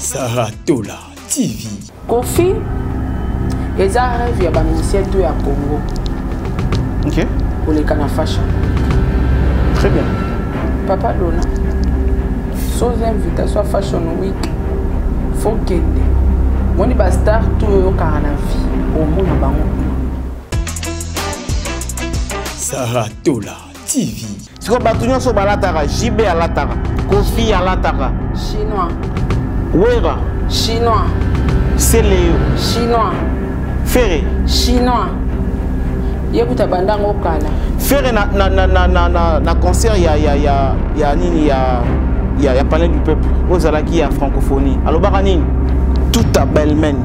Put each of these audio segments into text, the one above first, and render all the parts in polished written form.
Saratola TV. Kofi, ils arrivent à ministère de la Congo. Ok. Pour les canards fashion. Très bien. Papa Lona, sans invitation Fashion Week, faut qu'elle. Moi, je star tout au carnaval. Au monde, Saratola TV. Si vous avez sur Balatara, JB à Latara, Kofi à Latara. Chinois. Wera. Chinois. Céléo. Chinois. Ferré. Chinois. Yékuta bandango kala. Ferré na concert il y a parlé du peuple. Aux Alaki à francophonie. Alors Baranine, tout à Belmen.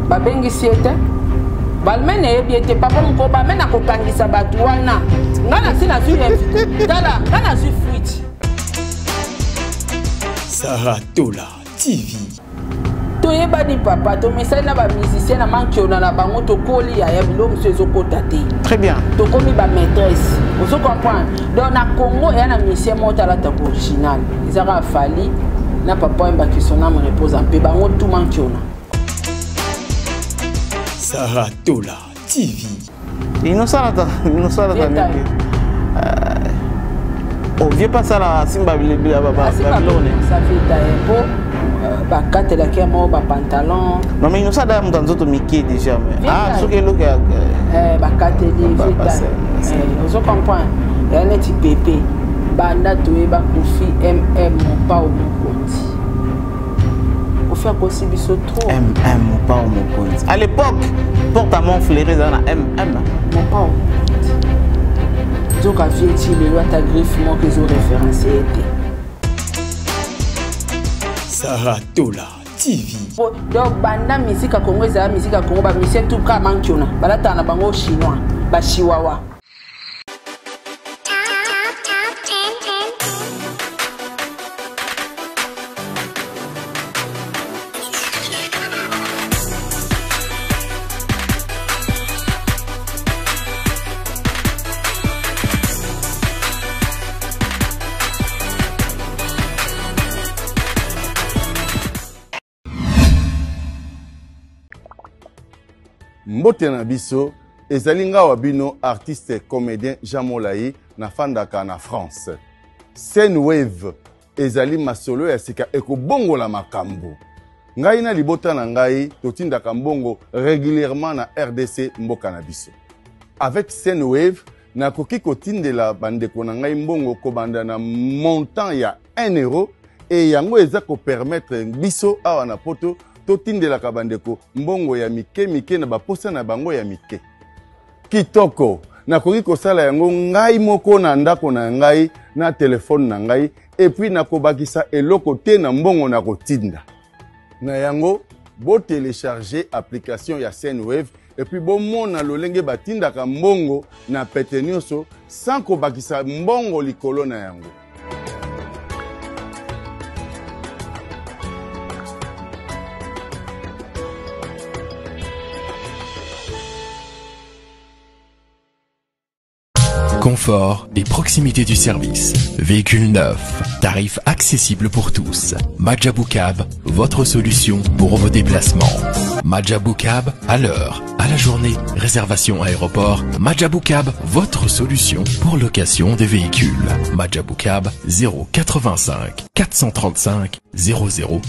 Babengi siete. Balmen est bien te papa mon koba men akokangisa batu wana. Ngana sina su invité. Tala, ngana su fuite. Saratola TV. Toyeba di papa, to message na ba musicien na mankiona na bango to koli ya bilo msezo kotate. Très bien. To komi ba maîtresse. Vous comprenez? Donc na Congo il y a un musicien motala ta original. Ils a fallu na papa mba qui son âme repose en paix bango tout mankiona. Saratola TV. Innocent. On vient pas ça là, Simba Bilibila Baba. Ça fait d'ailleurs ba carte la kemo ba pantalon. Non mais Innocent d'ailleurs dans d'autres Mickey déjà mais ah ce que le gars ba carte li vous comprenez? Il y a un petit bébé. Banda toé ba Kofi MM pas au compte. Au faire aussi biso trop. MM pas au compte. À l'époque, porte-à-mon flairé dans la MM. Mon pas. Donc à vieux le loi ta griffe mon que zo référencé était. Saratola TV. Donc banda musique à Congo ça musique à Congo ba musique tout ka mankiona. Balata na bango chinois, ba chihuahua. Mbote na biso ezalinga wabino artiste comédien Jean Molayi na fandaka na France. Scène Wave ezali masolo ya sika ekobongola makambo. Ngai na libota na ngai totindaka mbongo régulièrement na RDC mboka na biso. Avec Scène Wave nakoki kotindela bandeko na ngai mbongo kobanda na montant ya 1 euro et yango eza ko permettre biso awa na poto totindela kabandeko mbongo ya mike na baposa na bango ya mike. Kitoko nakoki kosala yango ngai moko na ndako na ngai na telefone na ngai et puis nakobakisa eloko te na mbongo na kotinda. Na yango bo télécharger application ya Sendwave et puis bo mona lolenge batindaka mbongo na pete nyonso sans kobakisa mbongo likolo na yango. Confort et proximité du service. Véhicule neuf, tarifs accessibles pour tous. Majabou Cab, votre solution pour vos déplacements. Majabou Cab, à l'heure, à la journée, réservation aéroport. Majabou Cab, votre solution pour location des véhicules. Majabou Cab, 085 435 0000.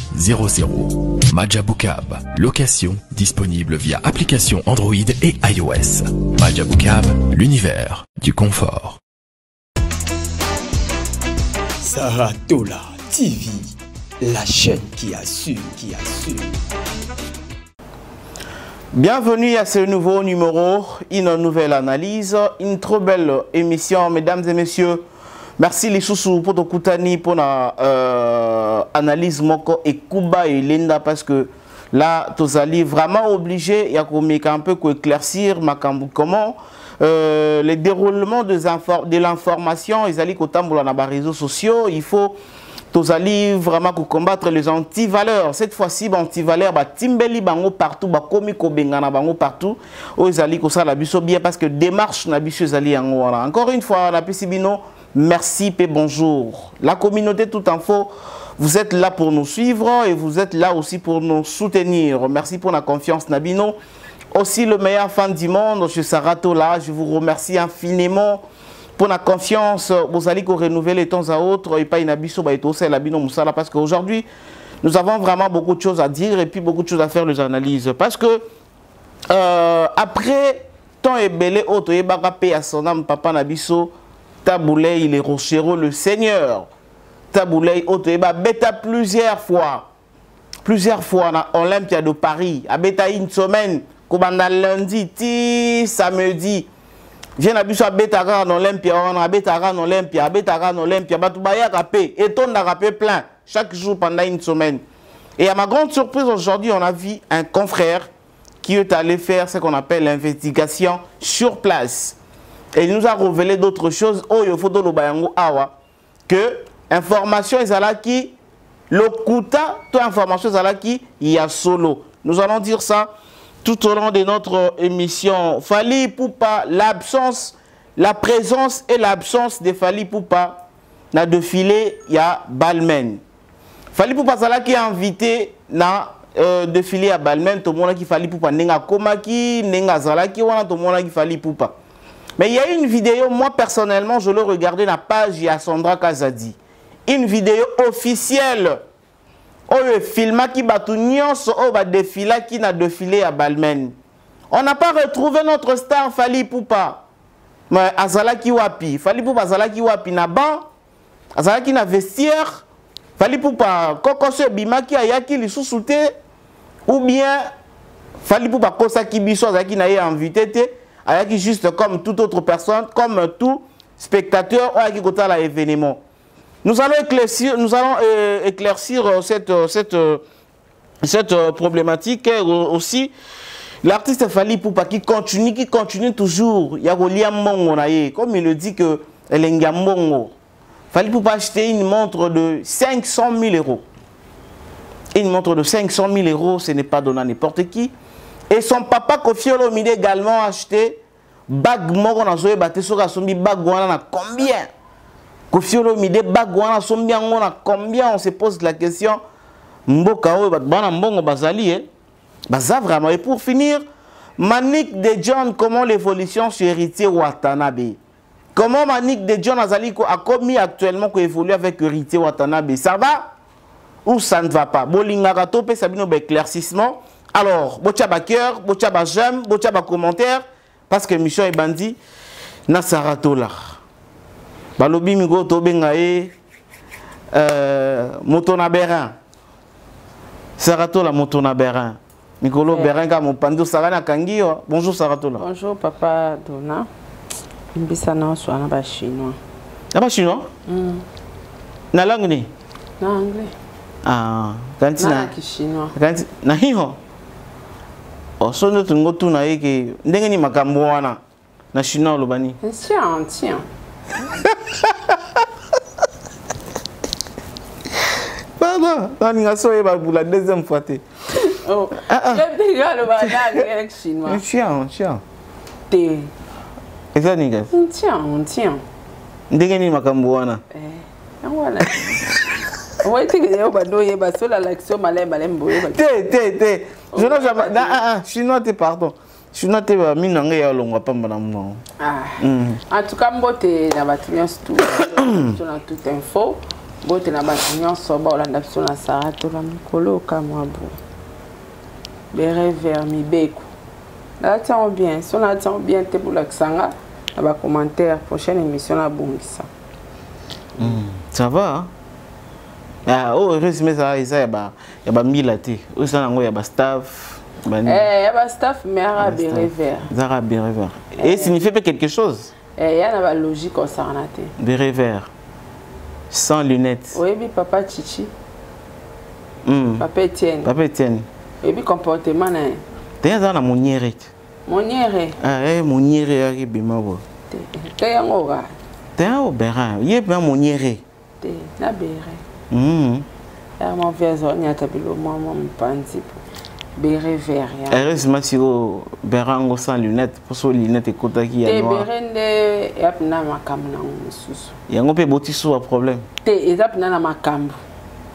Majabou Cab, location disponible via application Android et iOS. Majabou Cab, l'univers du confort. Saratola TV, la chaîne qui assure, Bienvenue à ce nouveau numéro, une nouvelle analyse, une trop belle émission, mesdames et messieurs. Merci les sous pour ton koutani pour la analyse moko et Kuba et Linda parce que là, tu es vraiment obligé, il y a un peu éclaircir comment les déroulements de l'information, ils allaient dans les réseaux sociaux, il faut vraiment combattre les anti-valeurs. Cette fois-ci, les anti-valeurs, timbeli bango partout, komiko bengana bango partout. Ils allaient ça la biso bien parce que démarche na biso zali encore une fois la pisibino. Merci et bonjour. La communauté tout info vous êtes là pour nous suivre et vous êtes là aussi pour nous soutenir. Merci pour la confiance, Nabino. Aussi le meilleur fan du monde, je Sarato là, je vous remercie infiniment pour la confiance. Vous allez renouveler de temps à autre et pas une abisso parce qu'aujourd'hui, nous avons vraiment beaucoup de choses à dire et puis beaucoup de choses à faire les analyses. Parce que après, tant et belé auto et bagapé à son âme, papa Nabiso, Taboulé, il est rochero le Seigneur. Taboulé auto et bêta plusieurs fois à Olympia de Paris, à bêta une semaine, comme lundi, ti samedi. Viens à Bissau à Bétara en Olympia, on a Bétara en Olympia, Batubaya rapé, et ton a rapé plein, chaque jour pendant une semaine. Et à ma grande surprise, aujourd'hui, on a vu un confrère qui est allé faire ce qu'on appelle l'investigation sur place. Et il nous a révélé d'autres choses. Oh, il faut de l'Obayango Awa, que information est là qui, le Kuta, toute information est là qui, il y a solo. Nous allons dire ça tout au long de notre émission. Fally Ipupa, l'absence, la présence et l'absence de Fally Ipupa na défilé, il y a Balmain. Fally Ipupa Zala qui est invité na défilé à Balmain, tout le monde qui Fally Ipupa nenga komaki, nenga Zala qui wana tout le monde qui Fally Ipupa. Mais il y a une vidéo, moi personnellement, je l'ai regardé na page de Sandra Kazadi. Une vidéo officielle. Oh, film qui va défiler qui n'a défilé à Balmain. On n'a pas retrouvé notre star Fally Ipupa. Mais Azala ki wapi, Fally Ipupa Azala ki wapi na ban, Azala ki na vestiaire, Fally Ipupa koko se bima ki ayaki li sous-souté, ou bien Fally Ipupa kosa ki biso Azala ki na ye invité te, ayaki juste comme toute autre personne, comme tout spectateur, ayaki kota la événement. Nous allons éclaircir cette problématique et aussi l'artiste Fally Ipupa qui continue toujours. Il y a comme il le dit que Fally Ipupa a acheté une montre de 500 000 euros. Une montre de 500 000 euros, ce n'est pas donné à n'importe qui. Et son papa Kofi Olomide également a acheté bague combien? Kofi Olomide bagwana sombiango na combien? On se pose la question. Mboka o bana mbongo bazali baza vraiment. Et pour finir, Manick de John, comment l'évolution sur Héritier Watanabe? Comment Manick de John Azali a commis actuellement qu'on évolue avec Héritier Watanabe? Ça va ou ça ne va pas? Bolinga topé sabino éclaircissement. Alors, bochaba cœur, bochaba j'aime, bochaba commentaire parce que mission est bandit na Saratola. Balobi migo to bengae motona berin Saratola motona berin Nicolo berin ka mon pando sarana kangio. Bonjour Saratola. Bonjour papa Dona. Mbisana swana ba chinois. Ba chinois? Na langue ni? Na anglais. Ah, kanti na chinois. Kanti na hiho. Osono tungo tuna yeke ndenge ni makambo wana na chinois lobani. Tiens. Pardon, on a sauvé pour la deuxième fois. Oh, j'ai déjà le bagage chinois. Tiens. Té. Et ça, Nigas? Tiens. Ndegeni makambuana. Voilà. Ouais, tu es au bando, il y a sur l'action malem. Té. Je n'ai jamais. Chinois, pardon. Chinois, tu es minangé à l'ongwa pas madame. En tout cas, mbote na batunya tout. Tu as toute info. Mbote na batunya soba olanda sur la Saratola mikolo kamwabu. Bere vers mibeko. Là attend bien, si on attend bien te pour l'accent là commentaire prochaine émission la bongisa. Ça va? Ah, oh, résumé ça, il y a milati. Où ça il y a staff. Il y a staff mais arabe revers. Arabe revers. Et signifie pas quelque chose? Il y a une logique au sarnate. De revers. Sans lunettes. Oui, papa Chichi. Papa Etienne. Et puis comportement là. T'es dans la monière. Monière. Ah, monière qui bimabo. T'es en aura. T'es en berin. Il y a bien monière. T'es na berin. Mon verre, il y a tableau, mon panzi. Béré vert. Heureusement, si vous berango sans lunettes, pour que les lunettes écoutent qui y a noir. T'es béré, ma cam na mususu. Il y a un peu de problème. T'es na ma cam.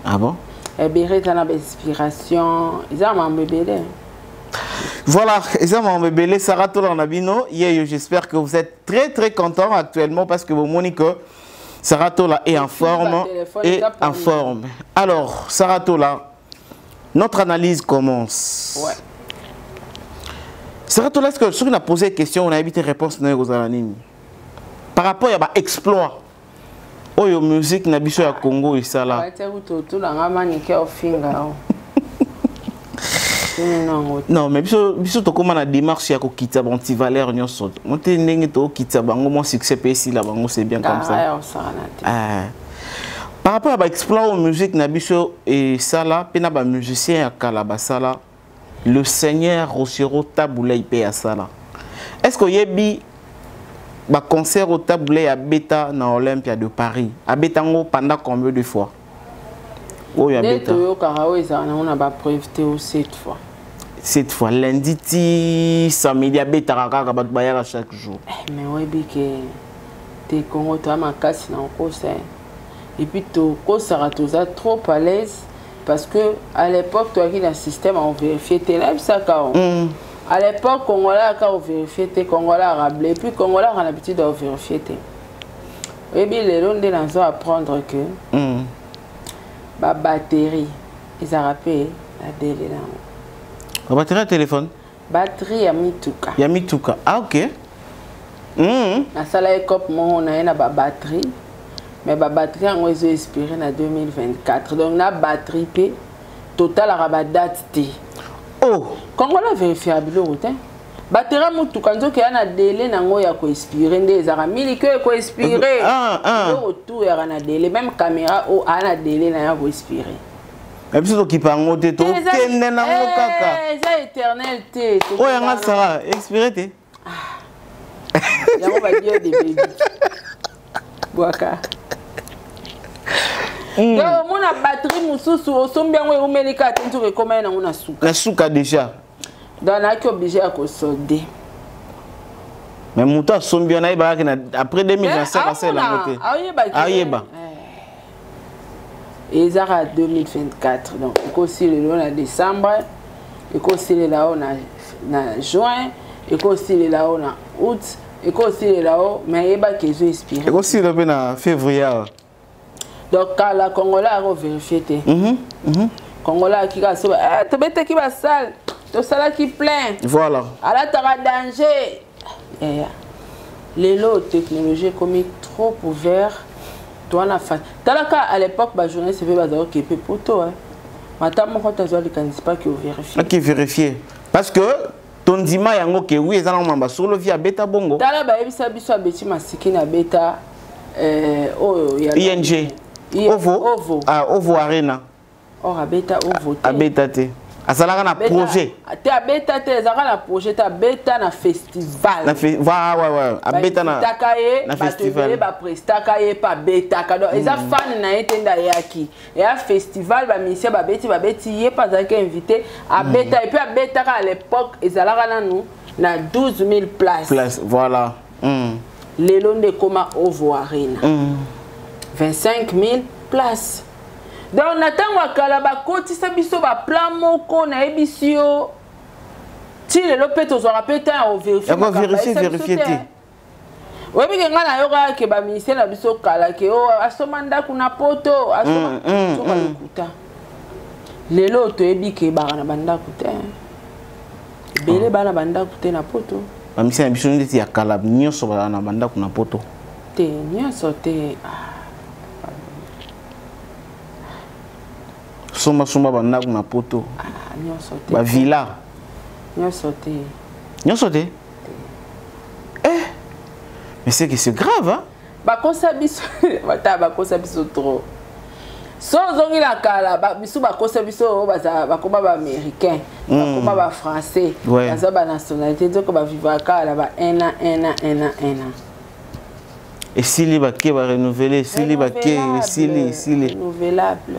Ah bon? Et bien, il y a une inspiration. Ils ont un bébé. Voilà, Sarah Tola Nabino. J'espère que vous êtes très très contents actuellement parce que vous montrez que Sarah Tola est en forme. Alors, Sarah Tola, notre analyse commence. Ouais. Sarah Tola, est-ce que si on a posé des questions, on a évité réponse par rapport à l'exploit. Oyo musique na biso ya Congo et ça là. Non, mais biso to comment na démarche ya ko kita ba anti-valeur nyonso. Monte ndenge to kita bango mon succès ici là bango c'est bien comme ça. Par rapport à l'exploit musique na biso et ça là, pena ba musicien ya kala ça là, le Seigneur Rochero Taboulay pe ya ça là. Est-ce que yebi ba concert au Taboulay à Beta na Olympia de Paris, à Betango pendant combien de fois? Oh ya Beta. On a pas prévu 7 fois. 7 fois lundi ti samedi à Beta kaka ba bayara chaque jour. Mais ouais bi que te Congo to ma casse na concert. Et puis to ko Saratoza trop à l'aise parce que à l'époque toi qui dans système on vérifiait tes lives ça quand à l'époque, Congolais a vérifié, Congolais a rablé, puis Congolais a l'habitude de vérifier. Et bien, les gens ont apprendre que la batterie, ils ont rappelé la délai. La batterie à téléphone? Batterie à Mituka. Il y a Mituka. Ah, ok. La salle est comme on a une batterie, mais la batterie on a expiré en 2024. Donc, la batterie totale à date. Oh! Quand on a vérifié à Bilo, batterie mutu quand on a délai nango ya ko expirer des aramili que ko expirer. Autour ya na délai même caméra o ana délai na ya ko expirer. Même si tu pas ngote to kende nango kaka. Ça éternel té. Oh ya nga Sarah expirer té. Ya on va dire des bébés. Boaka. Donc, mon batterie mususu osombia ngwe umelika tentu ke koma na nguna suka. La suka déjà. Donc na ki obligé à solder. Mais muta sombia na iba après 2025 à celle là côté. Ayeba. Et ça à 2024 donc aussi le long à décembre, et aussi le là na juin, et aussi le là na août, et aussi le là mais eba que je inspiré. Et aussi le na février. Donc, quand la Congolais a vérifié, Congolais qui a sauvé, tu bête qui va sale, tu sale qui plein. Voilà. Alors, tu as danger. Les lots technologiques comme trop ouverts, toi, on a fait. À l'époque, la journée, c'est fait qui est pour toi. Maintenant, quand tu as dit qu'il pas qui vérifie. Qui vérifie. Parce que ton dima yango que oui, ils ont sur le via bêta bongo. Tala ba ebisa biso abeti masiki na bêta ING. Ovo. Ah, Ovo Arena. Oh, Abeta Ovo. Abeta te. Asalaka na projet. Te Abeta te, zaka na projet, te Abeta na festival. Na ouais. Abeta na festival. Ba prestaka ye pa beta kado. Eza fan na etenda yaki. Et à festival ba ministère ba beti ye pas zaka invité Abeta et puis Abeta à l'époque ezalaka na nous na 12 000 places. Voilà. Les lots de coma Ovo Arena. 25 000 places. Donc, on attend que la côte sa biso ba plan moko na ebisio. Ti le lopet aux rappeler au vérifier. On va vérifier. Oui, mais quand on a yoga que ba ministère na biso kala ke o asomanda kuna poto asoma soka lukuta. Lelo to ebi ke ba na banda kuta. Bele bana banda kuta na poto. Ba ministère na biso ndeti ya kala nyonso ba na banda kuna poto. Te nyonso te. Soma banda kuna poto. Ba villa. Nyonso te. Mais c'est que c'est grave hein. Ba kosa biso trop. So zongi la kala ba biso ba kosa biso ba koma ba américain, ba koma ba français, ba ba nationalité donc ba vivre kala ba un an. Et si les baquets va renouveler, si les baquets, si les renouvelable.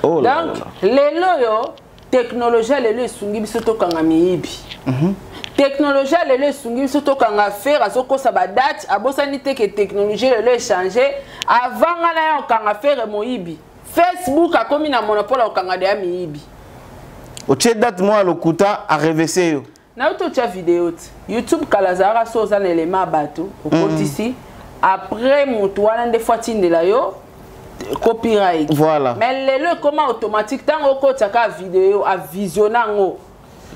Oh là donc les loyo technologie les loyo sungi biso to kanga miibi. Technologie les loyo sungi biso to kanga faire azoko sa ba date abosani te que technologie les loyo changer avant ngana yo kanga faire moibi Facebook a commis na monopole au Canada ya miibi. O tche date moi lokuta a révessé yo. Na auto tcha vidéo YouTube kalazara so za élément bateau au côté ici après mutuana des fois tindela yo copyright. Voilà. Mais le comment automatique tant au côté ka vidéo a visionnango.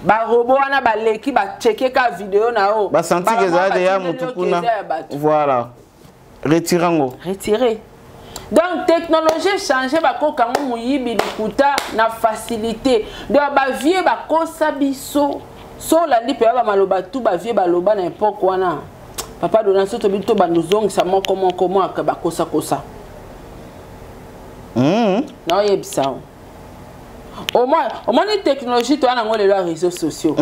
Ba robot wana ba leki ba checker ka vidéo na o. Ba senti que ça déjà mutukuna. Voilà. Retirango. Retirer. Donc technologie changer ba ko kango muyibi likuta na facilité. Donc ba vie ba ko sabiso. So la ndi pe ba maloba tout ba vie ba loba na époque wana. Papa dona so to bito ba nuzong sa moko aka ba kosa kosa. Non yebisa. Au moins les technologies toi na ngole les réseaux sociaux.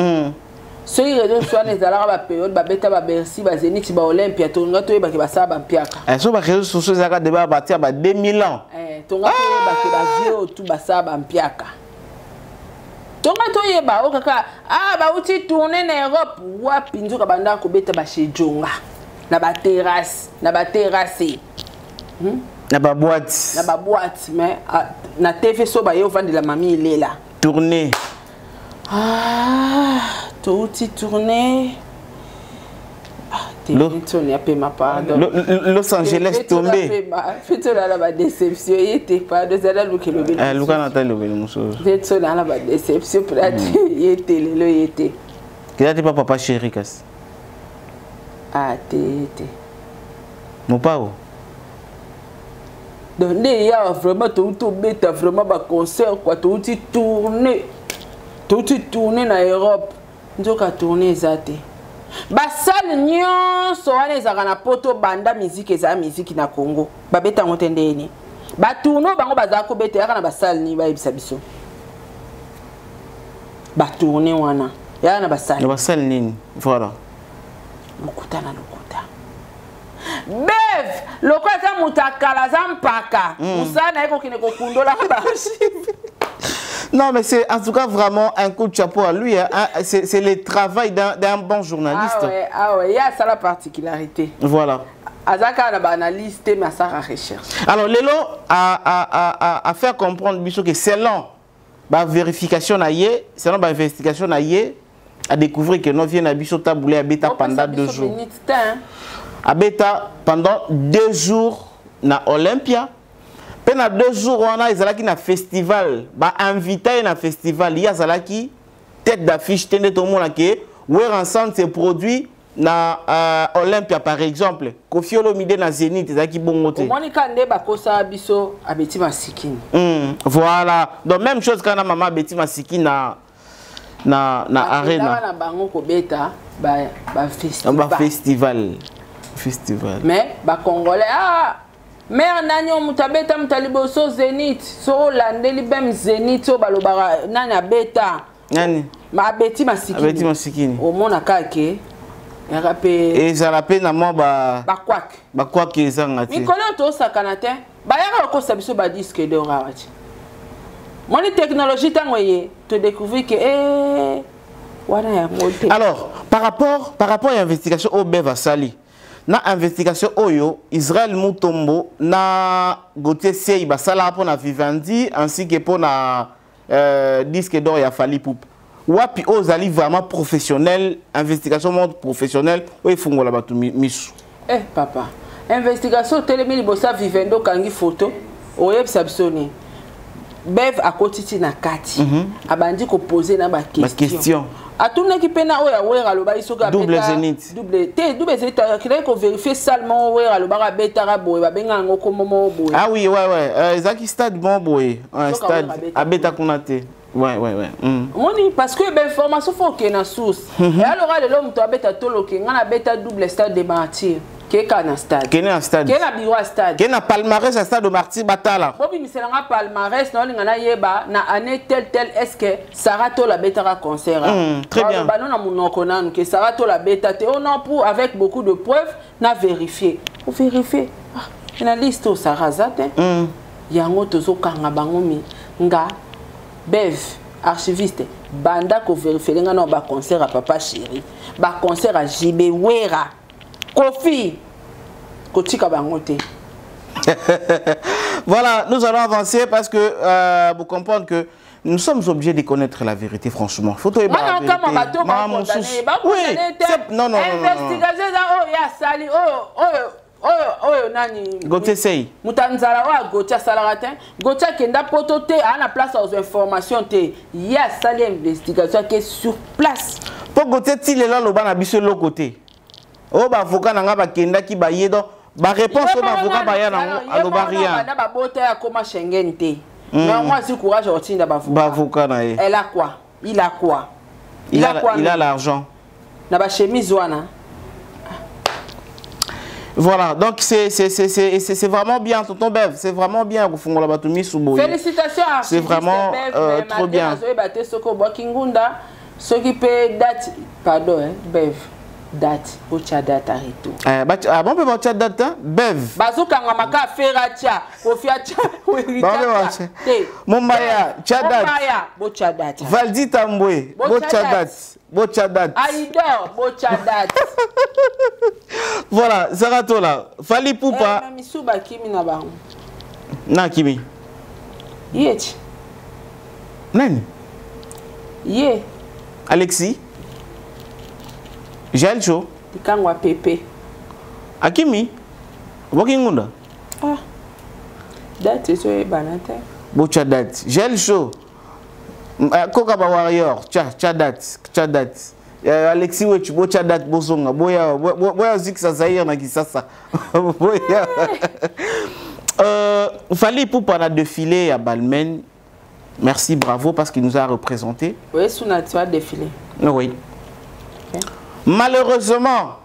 So les réseaux sociaux les ala ba période ba beta ba Bercy ba Zénith ba Olympia to ngato yeba ke ba sa ba mpiaka. So ba réseaux sociaux zaka débat batia ba 2000 ans. To ngato yeba ke ba vieux tout ba sa ba mpiaka. To ngato yeba o kaka ba uti tourner na Europe wapi nzoka banda ko beta ba chez Jonga. Na ba terrasse Na ba boîte mais na TV so ba yo vendre la mamie il est là tourner tout tourner Los Angeles tombé fito la ba déception était pas de ça là le Luka Nathalie le muso fito la ba déception pour était le était qu'il a dit papa chéri kas tété mon pao. Donc il y a vraiment tout bêta vraiment ba concert quoi tout tourner na Europe ndoka tourner zate ba salle nyonso wana ezaka na poto banda musique eza musique na Congo ba beta ngotendeni ba tourno bango baza ko beta yaka na ba salle ni ba ebisa biso ba tourner wana ya na ba salle nini voilà lokuta Bev, loko eza mutakala zampaka. Usana eko kine kokundola ba chiffre. Non mais c'est en tout cas vraiment un coup de chapeau à lui hein. C'est le travail d'un bon journaliste. Ah ouais, il y a ça la particularité. Voilà. Azaka na ba analyste mais ça la recherche. Alors Lelo a faire comprendre biso que selon ba vérification na yé, selon ba investigation na yé, a découvrir que non vient à biso taboulé à beta pendant 2 jours. Abeta pendant 2 jours na Olympia. Pendant 2 jours on a ezalaki na festival, ba invité na festival, ya zalaki tête d'affiche tende tout monde que Wear ensemble ses produits na Olympia par exemple. Kofi Olomide na Zénith ezalaki bongote. Monika nde ba kosa biso abeti masikini. Voilà. Donc même chose quand maman abeti masikini na arena. Na bango ko beta ba festival. Mais ba congolais mère nani mutabeta mutaliboso Zénith so landeli bem Zénith so balobara nani abeta nani ma abeti masikini au mona kake yakape ezalape na mo ba kwak ezanga ti mikolo to sakana te ba yaka ko sabiso ba disque de rawati moni technologie tangoye to découvrir que wana ya monter. Alors par rapport à l'investigation au Bev Sali na investigation oyo Israël Mutombo na Gauthier Sey basala pour na Vivendi ainsi que pour na disque d'or ya Fally Ipupa wapi ozali vraiment professionnel investigation monde professionnel o ifungola batu misu papa investigation telemini bossa vivendo kangi photo oyebisa bisoni Bev akotiti na kati abandi ko poser na ba question atuna ki pena oya wera lo ba isoka double Zénith double Zénith qu'il faut vérifier seulement wera lo ba beta ra boy ba benga ngoko momo boy ah oui ezaki stade bon boy un stade abeta kunate ouais moni parce que ben information faut que na source et alors l'homme to abeta toloke ngana beta double stade de Martyr Kena stade. Kena stade. Kena biwa stade. Kena palmarès à stade de Martyr Batala. Bobi miselanga palmarès non ngana yeba na année tel est-ce que Sarato la bêta concert. Très bien. Ba non na munoko nanu que Sarato la bêta te on a pour avec beaucoup de preuves na vérifier. Pour vérifier. Na liste au Sarazate. Yango tozo kanga bango mi nga Bev archiviste banda ko vérifier nga no ba concert à papa chéri. Ba concert à JB Wera. Kofi Kotika bangote. Voilà, nous allons avancer parce que vous comprenez que nous sommes obligés de connaître la vérité, franchement. Il faut tout ébarrer. Non, non, nani Gauthier Sey mutanzala wa Gauthier salaratin Gauthier kenda potote à la place aux informations te il y a sali investigation qui est sur place pour Gauthier ti le lo bana biso lo côté o ba avocat na nga ba kenda ki ba yedo ba réponse o ba avocat ba ya na aloba rien na ba bota ya koma Schengen te mais moi si courage au tinda ba avocat na ye elle a quoi il a quoi il a l'argent na ba chemise wana. Voilà, donc c'est vraiment bien, tonton Bev, c'est vraiment bien. Félicitations à c'est vraiment trop bien. Pardon, Bev, date, bocha date arrêto. Ah bon, bocha date, Bev. Bazooka ngamaka feracha, kofiacha, Mombaya, chadat. Mombaya, bocha date. Valdi Tamboué, bocha date. Bochadat. Aïdor, Bochadat. Voilà, Zaratola. Fali Poupa. Misuba Kimi Naba. Na Kimi. Yet. Nani? Ye. Alexis. Jalcho. Tikangwa Pepe. Akimi. Wokingunda. Ah. Date so e banate. Bochadat. Jalcho. Kokaba Warrior, Chadat. Alexis Wechu, Bochadat Bozonga, Boya Ziksa Zahir na Kisasa. Boya. Fallait pour la défilé à Balmain. Merci, bravo, parce qu'il nous a représenté. Oui, sous notre défilé. Oui. Okay. Malheureusement,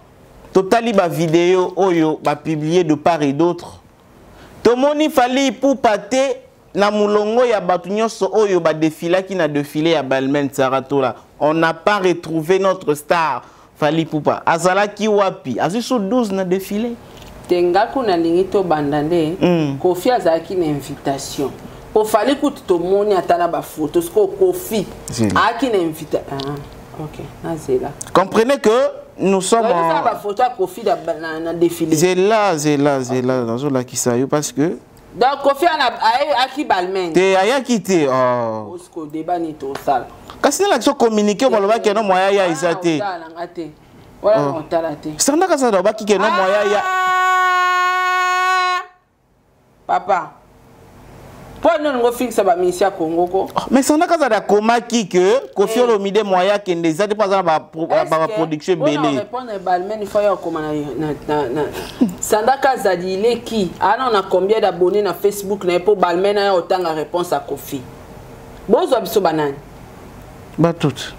Totali ba vidéo, Oyo, ba publié de part et d'autre. Tomoni fallait pour pâter. Na mulongo ya batunyo so oyo ba défilé qui n'a défilé à Balmain Saratola. On n'a pas retrouvé notre star Fali Poupa. Azala ki wapi? Azu so 12 na défilé. Tenga kuna lingito bandande. Kofi azaki na invitation. Po Fali kuti to moni atala ba photos ko Kofi. Aki na invitation. Ah, OK. Nazela. Comprenez que nous sommes en ba photo Kofi na défilé. Zela dans la kisayo parce que donc Kofi a qui Balmain. Te aya quitté oh. Osko débat ni to sala. Kasi la so communiquer ba loba ke no moya ya izate. Voilà on talate. Sanda ka sa ba ki ke no moya ya. Papa. Pour nous ngo fixe ba misia Congo ko. Mais sanda ka da koma ki que Kofi Olomide moya ke ndezate pas ba production belé. On répondre Balmain il faut y na Sanda Kazadi il est qui? Alors on a combien d'abonnés na Facebook na pour Balmain na autant de réponse à Kofi. Bozo biso banane. Ba tout.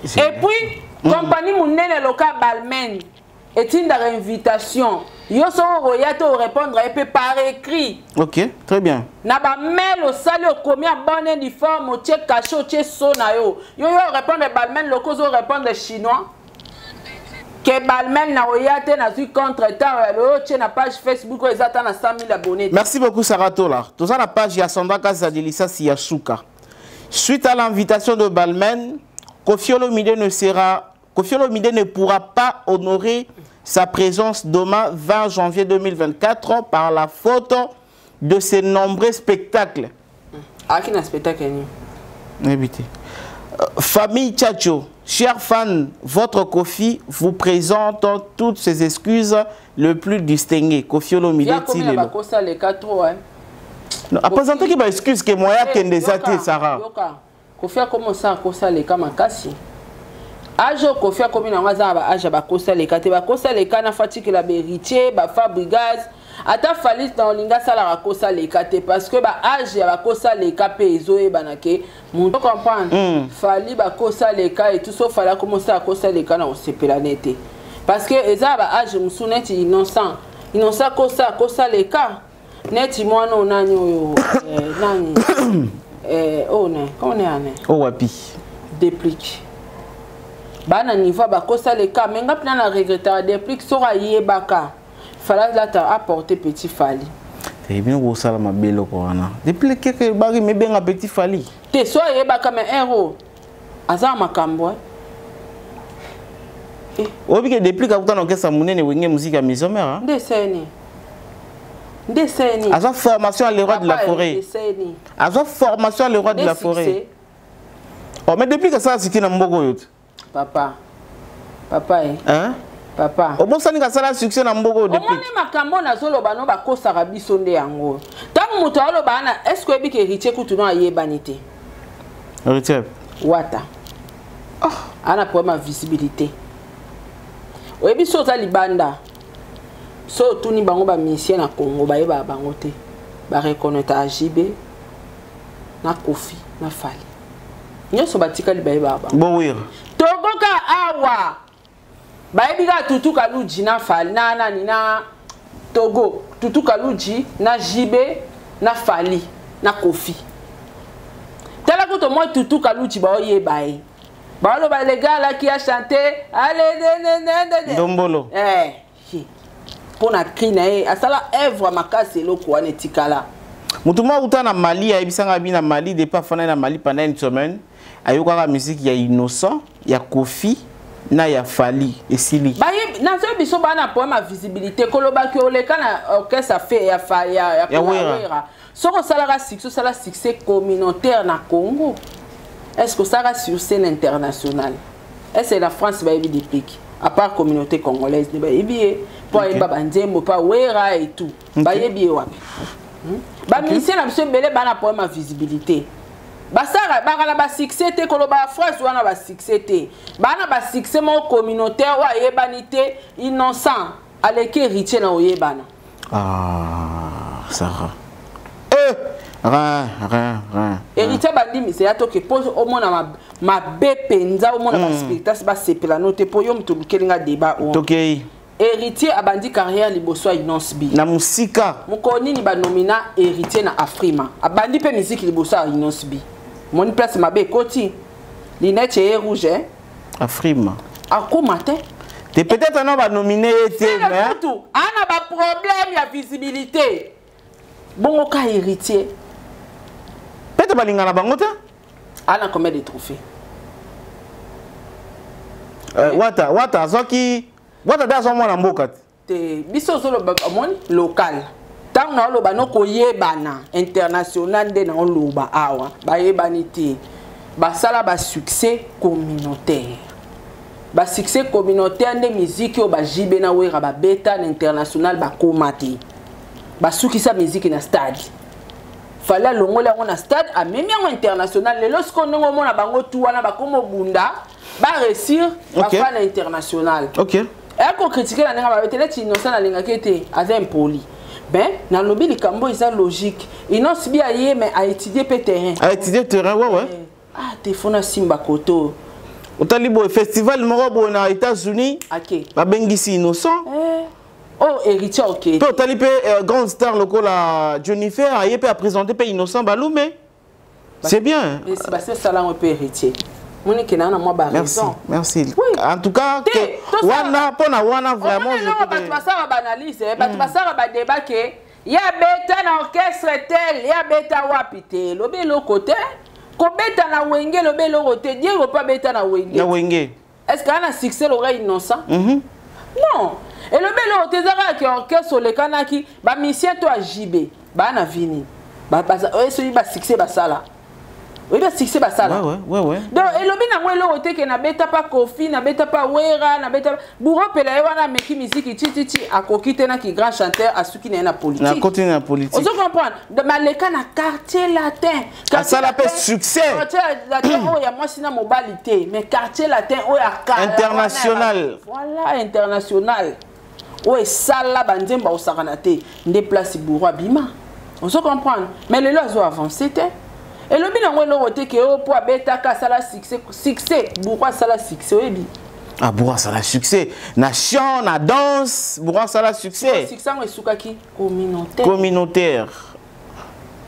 Et puis compagnie munene local Balmain est une invitation. Yo so royato répondre et par écrit. OK, très bien. Na ba mail au salut au combien bon uniforme au check cachot check sona yo. Yo répondre Balmain locaux répondre chinois. Que Balmain na oyate na su contre-temps na page Facebook ils attendent 100 000 abonnés. Merci beaucoup Saratola. Tout ça la page ya Sandra Kazadilisa Siyasuka. Suite à l'invitation de Balmain, Kofi Olomide ne pourra pas honorer sa présence demain 20 janvier 2024 par la faute de ses nombreux spectacles. Ah, qui n'a spectacle évitez. Famille Tchacho, chers fans, votre Kofi vous présente toutes ses excuses le plus distinguées. Kofi Olomide il a ça les 4 hein. Non, à présenter qui va excuse que moi qui ndezate Sarah. Kofi a commencé à ça les kamakasi. Ajo Kofi a commis na ngaza ba aja ba kosa les kate ba kosa les kana fatigue la beritier ba fabrigaz ata falis dans linga sala ba kosa les kate parce que ba age ba kosa les kape ezoe banake mon comprendre fali ba kosa les ka et tout sauf fala commencer à kosa les kana on se planète parce que eza ba age musunet innocent kosa les ka neti mwana onani oyo nani on est comment on est ane oh wapi déplique bana niveau ba kosa les cas mais ngapna na regretter déplique sera yebaka fallait là apporter petit Fali et bien go sala mabelo ko wana déplique que bari me benga petit Fali te so yebaka mais héros aza makambo obi que déplique akutana okesa munene wenge muzika misomera ndeseni Décennie. À sa formation à l'Roi de la forêt. Décennie. À sa formation à l'Roi de la forêt. Oh, mais depuis que ça a succès dans Mbogo. Papa. Papa, hein? Papa. Au bon, ça n'a pas succès dans Mbogo depuis. Au moins, makambo na zolo bano ba ko sarabi sonde yango. Tant muto alo bana, est-ce que bi ke héritier kutuno aye banité? Héritier. Wata. Oh, ana problème de visibilité. Oyebi sota libanda. So tuni bango ba mission na Congo ba yeba bango te. Ba reconnaître JB na Kofi na Fali. Nyoso batika libaye ba bango. Bon oui. Togoka awa. Ba yebi ga tutu kaluji na Fali na nani na Togo. Tutu kaluji na JB na Fali na Kofi. Tela ko to mo tutu kaluji ba oyeba e. Ba lo ba les gars là qui a chanté allez Dombolo. Pour na crina asala œuvre makasi loko wana tikala. Mutuma uta na Mali ya bisanga bi na Mali depuis fana na Mali pendant une semaine. Ayoka la musique ya Innocent, ya Kofi na ya Fali esili. Ba na so biso ba na problème de visibilité koloba ki oleka na orchestre fait ya Fali ya Wera. Soko salara succès communautaire na Congo. Est-ce que ça reste sur scène internationale? Est-ce que la France va y des pics? À part communauté congolaise, il va y pour y avoir pas Wera et tout. Bah y bien wapi. Bah ministère na monsieur belé ba na problème de visibilité. Bah ça ba succès te koloba France wana ba succès te. Ba na ba succès mon communautaire wa yebanité innocent aleke héritier na oyebana. Ah, ça. Rien. Héritier bandi c'est ato que pose au moins ma bepenza au moins na spectacle ba sepela note po yo mtu kelinga débat o. Tokei. Héritier abandi carrière liboso Innocent B. Na musika. Mukoni ni ba nomina héritier na Afrima. Abandi pe musique liboso Innocent B. Mon place mabe koti. Linette est rouge hein. Afrima. Akoma te. T'es peut-être non ba nominé mais ana ba problème ya visibilité. Bon ka héritier. Peut-être balinga na bango ta? Ana combien de trophées? Wata zoki wata da so mwana mboka te biso solo mon local. Tant na loba no koyebana international de na loba awa ba yebani te. Ba sala ba succès communautaire. Ba succès communautaire de musique o ba jibe na wera ba beta na international ba komati. Ba sukisa musique na stade. Fallait longola on a stade a même en international le lorsqu'on ngo mona bango tu wana ba komo bunda ba réussir ba faire l'international. OK. Et ko critiquer la nga ba betele ti innocent na linga kete azem poli. Ben na lobby likambo isa logique. Innocent bi aye mais a étudier pe terrain. A étudier terrain ouais. Ah téléphone Simba Koto. Otalibo festival morobo na États-Unis. OK. Ba bengisi innocent. Oh, héritier, ok. Toi, tu as dit grand star local à Jennifer, il peut présenter pas innocent balou, mais c'est bien. C'est ça là, on peut héritier. Merci, merci. Oui. En tout cas, wana pona wana vraiment. Tu vas ça banaliser, tu vas ça débat que il y a bêta na orchestre tel, il y a bêta wapité, le belo côté, ko bêta na wenge le belo côté, dire pas bêta na wenge. Na wenge. Est-ce qu'il y a un succès l'oreille innocent? Non. Et le belo tezara ki orchestre le kanaki ba mission to JB ba na vini ba celui ba succès ba sala oui ba succès ba sala ouais donc et le bina ngwelo ote ke na beta pa Kofi na beta pa Wera na beta buro pela wana meki musique titi akokite na ki grand chanteur asuki na politique na côté na politique on se comprendre de maleka na quartier latin ça l'appelle succès quartier latin oh ya moi sina mobilité mais quartier latin oh ya international voilà international. Ouais, ça là, bandemba au saranate, déplace bourreau bima. On se comprend. Mais les lois ont avancé. Et le bilan, on a été que pour bêta, ça la succès, bourreau, ça la succès, oui. Ah, bourreau, ça la succès. Na chant, na danse, bourreau, ça la succès. Succès, on est soukaki communautaire. Communautaire.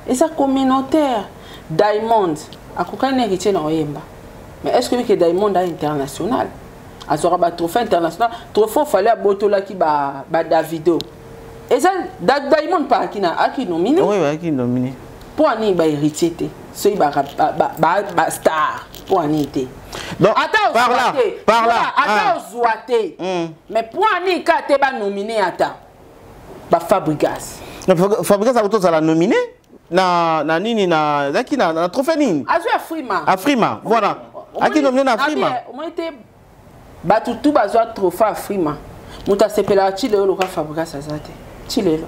Et ça, communautaire. Diamond, à quoi n'est héritier dans Oyemba. Mais est-ce que Diamond est international? Azora ba trophée international trophée fallait botola ki ba Davido et ça Diamond pas qui nominé oui qui nominé pour ani ba héritier té so ba star pour ani té donc par là ata ozuate mais pour ani ka té ba nominé ata ba Fabregas Fabrice a auto la nominé na nini na zaki na trophée nini azu Afrima Afrima voilà aki nominé na Afrima on était batutu bazwa trophée Afrima muta sepela chile lo ka Fabrice azate chile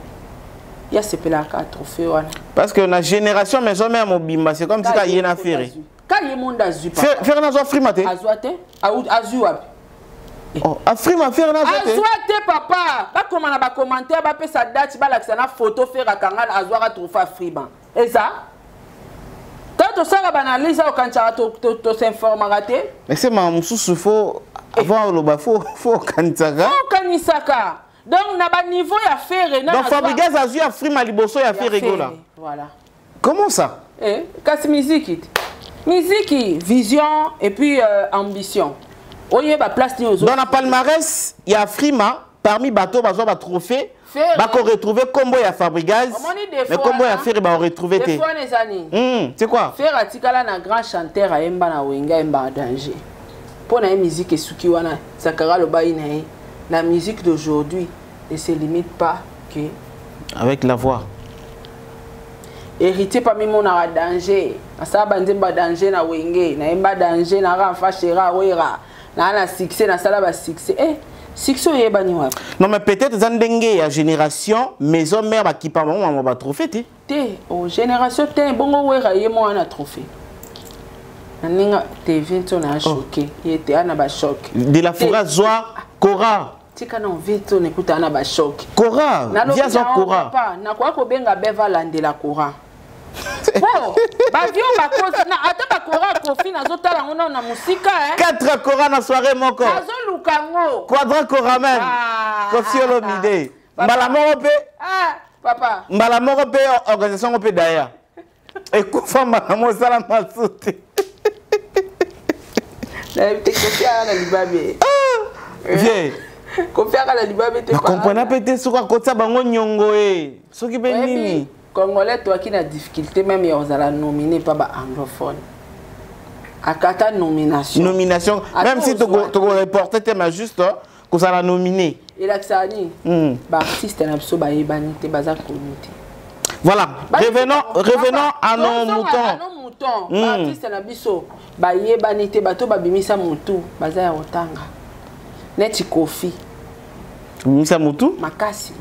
il y a sepela ka trophée wana parce que la génération maison mère mobimba c'est comme si ka yena faire ka yemonda azu faire na zo Afrima te azwate azu wapi oh Afrima faire na zo te azwate papa ba comment na ba commentaire ba pesa date ba lakisa na photo faire kanga azwaka trophée Afrima eza tanto sala banalise au kancha to s'informer raté mais c'est ma mususu faut avoir le ba faut kanisaka donc na ba niveau ya faire na donc Fabrice azu Afrima liboso ya faire rigola voilà comment ça kasi musique vision et puis ambition oye ba place ni dans la palmarès il y a Afrima parmi bateau bazo ba trophée ba ko retrouver combo ya Fabrice mais combo ya faire ba retrouver des fois les années c'est quoi faire atikala na grand chanteur ayemba na wenga emba danger pour la musique esuki wana sakara lo baina la musique d'aujourd'hui ne se limite pas que avec la voix hérité parmi mon à danger ça banzemba danger na wenge na emba danger na rafa chera wera na succès na sala ba succès succès yebani wa non mais peut-être zandenge ya génération maison mère ba kipa maman ba trophée te o génération te bongo wera yemo na trophée ninga TV to na choqué yete ana ba choc de la forêt zoa Cora tika na veto nekuta ana ba choc Cora via zo Cora papa na kwa ko benga beva landela Cora oh ba vio ba cause na ata ba Cora kofi na zo tala ngona na musika 4 Cora na soirée moko azo lukango quadra Cora même kofi olomide mbala moko pe papa mbala moko pe organisation pe daya ekufa mbala mo sala masuti la kofi ala libabe vie kofi ala libabe te pas comprendre peut-être soka kotsa bango nyongo soki pe nini Congolais toi qui na difficulté même ils ont nominé pas ba anglophone akata nomination même si tu reporter mais juste que ça l'a nominé et l'axani ba artiste na biso ba yebani te baza communauté voilà revenons à nos moutons ba artiste na biso ba yebani te bato ba bimisa mutu baza ya otanga neti kofi bimisa mutu makasi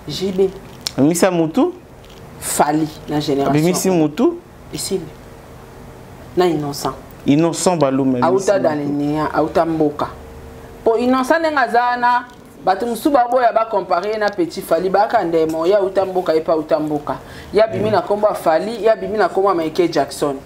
JB bimisa mutu Fali la génération bimisi mutu ici na innocent balume auta dans les néa auta mboka po innocent ngazana batu musuba boya ba comparer na petit Fali ba kandemo ya auta mboka et pas auta mboka ya bimina komba Fali ya bimina komba Michael Jackson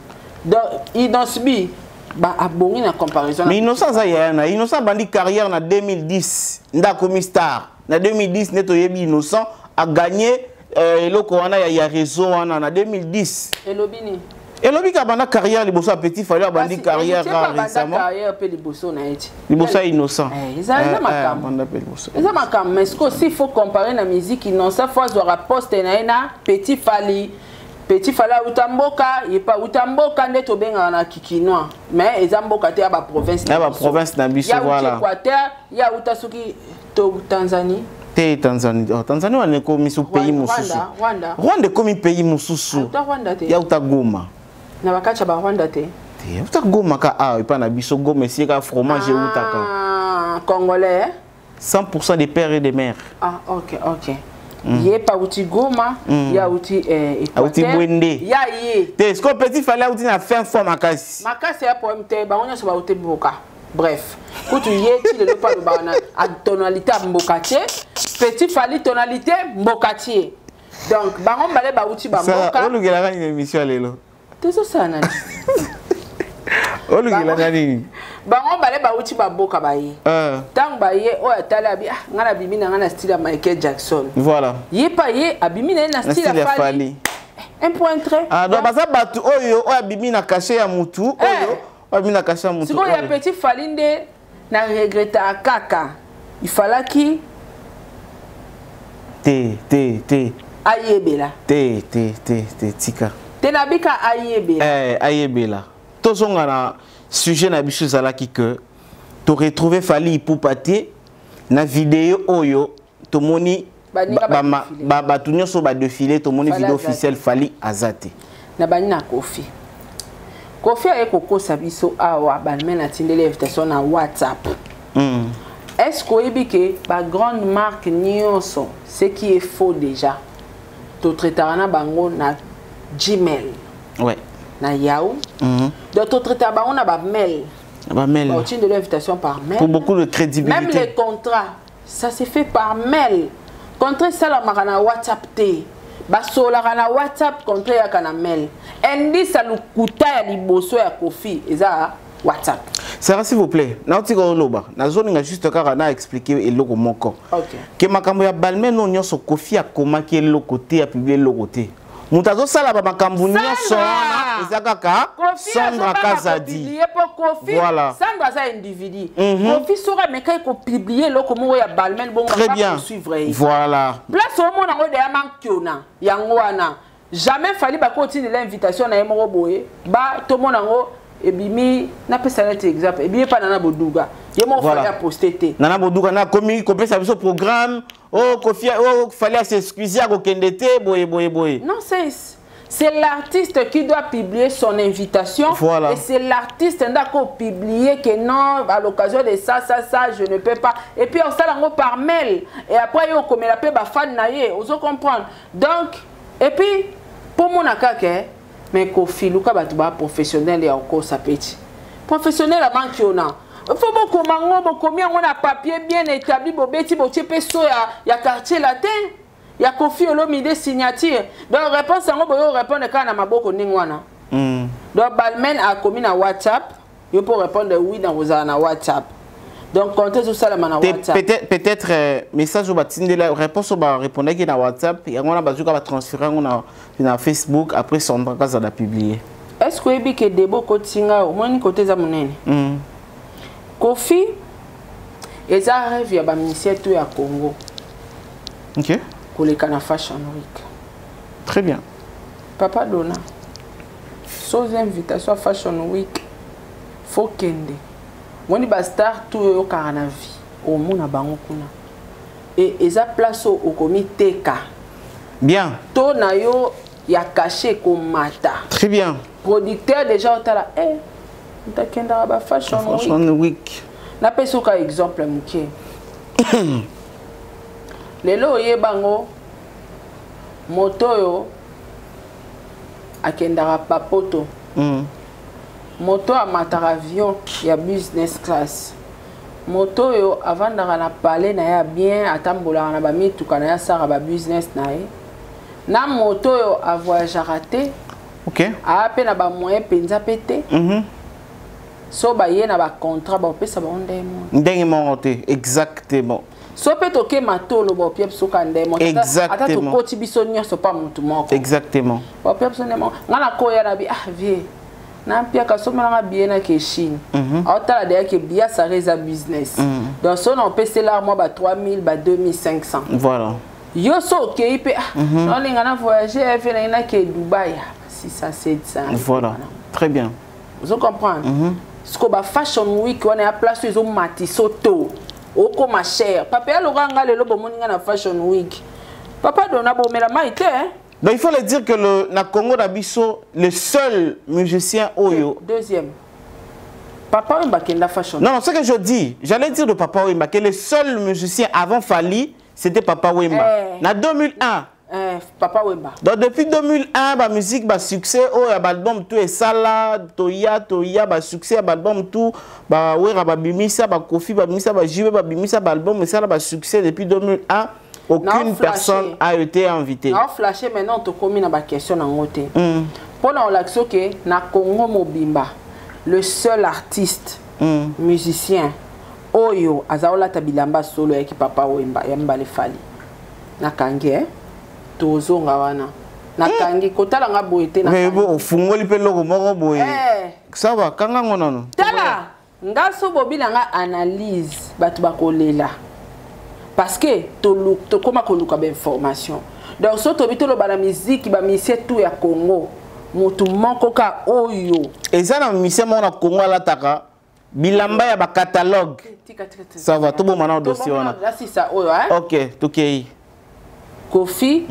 donc innocent ba abongi na comparaison mais innocent za yana innocent bandi carrière na 2010 nda comme star na 2010 neto yebi innocent a gagné eloko wana ya réseau wana na 2010 elobi ka banda carrière liboso a petit Fali bandi carrière récemment carrière pe liboso na eti liboso innocent ça makam mais ce qu'il faut comparer na musique innocent fois zora poste na petit Fali utamboka yepa utamboka nde to benga na kikinois mais ezamboka te ya ba province na biso voilà ya Équateur ya utasuki to Tanzanie Tanzanie Tanzanie wane komi su pays mususu Rwanda komi pays mususu ya utagoma na bakacha ba Rwanda te utagoma ka epa na biso goma si ka fromage utaka congolais 100% des pères et des mères ok yepa uti goma ya uti Équateur ya ye te est-ce que petit Fali uti na fin fois makasi ya poème te ba onya so ba uti boka bref kutu yeti le pas bana a tonalité mbokati petit Fali tonalité mbokati donc bango balé ba uti ba mboka ça olugela ka ni émission lelo tezo sana olugela ka ni bango balé ba uti ba mboka ba ye tang ba ye o atala abi ngana bimina ngana style ya Michael Jackson voilà yepa ye abimina na style ya Fali un point très donc baza batu oyo o abimina caché ya mutu oyo abimina caché ya mutu siko ya petit Fali nde na regretta kaka il fallait qui ayebela tika tenabika ayebela ayebela tozonga na sujet na biso zalaki que to retrouver Fali Ipupa te na vidéo oyo tomoni bato nyonso badefile tomoni video officiel Fally azate na bani na Kofi Kofi aye kokosa biso awa balmen atindele invitation na WhatsApp. Est-ce que que ba grande marque nyonso ce qui est faux déjà to traitara bango na Gmail. Ouais. Na Yahoo. Donc to traitara bango na ba mail. Ba mail. Ba tindele l'invitation par mail. Pour beaucoup de crédibilité. Même les contrats, ça se fait par mail. Contrat ça la marana WhatsApp té. Basola na WhatsApp contre ya kana mail. Endi salukuta ya liboso ya Kofi eza WhatsApp. Sarah s'il vous plaît, na otiko loba. Na zone nga juste kaka na expliquer eloko moko. OK. Que makambo ya balmen no nyonso Kofi akoma ki eloko te ya publier eloko te. Mutazo sala ba makambo nyonso na eza kaka Sandra Kazadi. Voilà. Sandra za individu. Kofi sera meka ko publier eloko mo ya balmen bon très bien. Voilà. Place au monde ngo de ya mankiona yango wana. Jamais fallu ba continuer l'invitation na yemo boye ba to mona ngo ebimi na pesa net exemple ebiye pa nana boduga yemo fallait poster té nana boduga na komi ko pesa biso programme oh Kofi oh fallait s'excuser ko kendete boye non c'est l'artiste qui doit publier son invitation. Voilà. Et c'est l'artiste qui doit publier que non, à l'occasion de ça, je ne peux pas. Et puis on s'en va par mail. Et après, on comme la paix, fan naïe. On comprendre. Donc, et puis, pour mon akake, mais Kofi, Luka Batouba professionnel et encore sa petit. Professionnel à manque on a. Il faut beaucoup combien on a papier bien établi, bobeti, botipe so ya quartier latin. Il y a Kofi Olomide signature. Donc réponse à moi répondre quand na maboko ningwana. Donc balmen a commis na WhatsApp, il peut répondre oui dans vos na WhatsApp. Donc comptez sur ça na WhatsApp. Peut-être message au batinde la réponse au ba répondre qui na WhatsApp et on a bazuka va transférer na Facebook après son cas à publier. Est-ce que ebi que debo kotinga au moins côté za munene? Kofi eza rêve ya ba ministère tout ya Congo. OK. Kolekana Fashion Week. Très bien. Papa Dona. Sans invitation à Fashion Week. Faut kende. Woni ba star tout yo karana vie. Au mona bango kuna. Et eza place au comité ka. Bien. To na yo ya caché comme mata. Très bien. Producteur déjà otala ta kenda ba Fashion Week. Na peso ka exemple muke. Lelo ye bango moto yo akendara papoto moto amatara avion ya business class moto yo avandara na palais na ya bien atambola na ba mituka na ya sara ba business na ye na moto yo a voyage raté. OK a pe na ba moyen penza pété so ba ye na ba contrat ba pesa ba ndenge monté exactement. So peut toquer matolo bo piep so kande mo ata to koti biso nyonso pa mutu moko exactement bo piep so ne mo ngana ko ya na bi vie na pia ka so mala bien na ke Chine auta la de ke bia ça reza business donc so on peut là moi ba 3000 ba 2500 voilà yo so ke ipe on ngana voyager fait na ke Dubaï 600 700 voilà très bien vous comprenez ce que ba Fashion Week on est à place ils ont matisoto oko ma chère papa loranga lelo bomoninga na Fashion Week papa dona bomela maite donc il faut le dire que le na Congo d'Abisso le seul musicien oyo deuxième papa Wemba kenda Fashion non ce que je dis j'allais dire de papa Wemba que le seul musicien avant Fally c'était papa Wemba na 2001 papa Wemba donc depuis 2001 ba musique ba succès oh ya album tout et sala toya ba succès ba album tout ba wera ba bimisa ba Kofi ba bimisa ba jibe ba bimisa ba album et ça ba succès depuis 2001 aucune personne a été invitée na flashé maintenant to komi na ba question na ngote pona olaxo que na Congo mobimba le seul artiste musicien oyo azaola tabilamba solo ya ki papa Wemba ya mbale Fally na kange tozonga wana nakangi kotala nga boyete na mais bon fungoli pe loko moko boye ça va kanga ngonono tala ngaso bobila nga analyse batu bakolela parce que to koma koluka ba information donc so to bitolo ba la musique ba misie tout ya Congo mutu moko ka oyo eza na misie mo na Congo ala taka bilamba ya ba catalogue ça va to bo mana dossier wana là si ça oyo OK tokei Kofi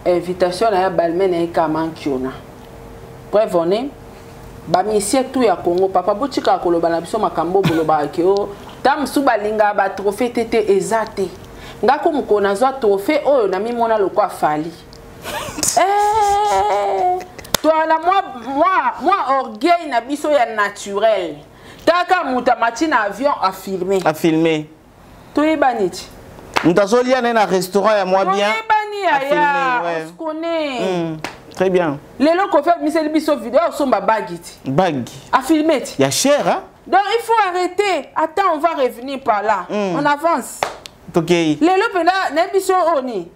invitation na ya Balmain na Kamankiona preuve on est ba misie tout ya Congo papa botika koloba na biso makambo boloba ke o tam subalinga ba trophée tete ezate ngako mukona zwa trophée oyo na mimona lokwa fali toi la moi orgueil na biso ya naturel taka muta matina avion a filmer toi baniti Mutazolia na restaurant ya moi bien on se connaît très bien les locaux fait misel biso vidéo sont ba bagiti bag a filmer ya cher hein donc il faut arrêter attends on va revenir par là on avance OK les locaux là na biso oni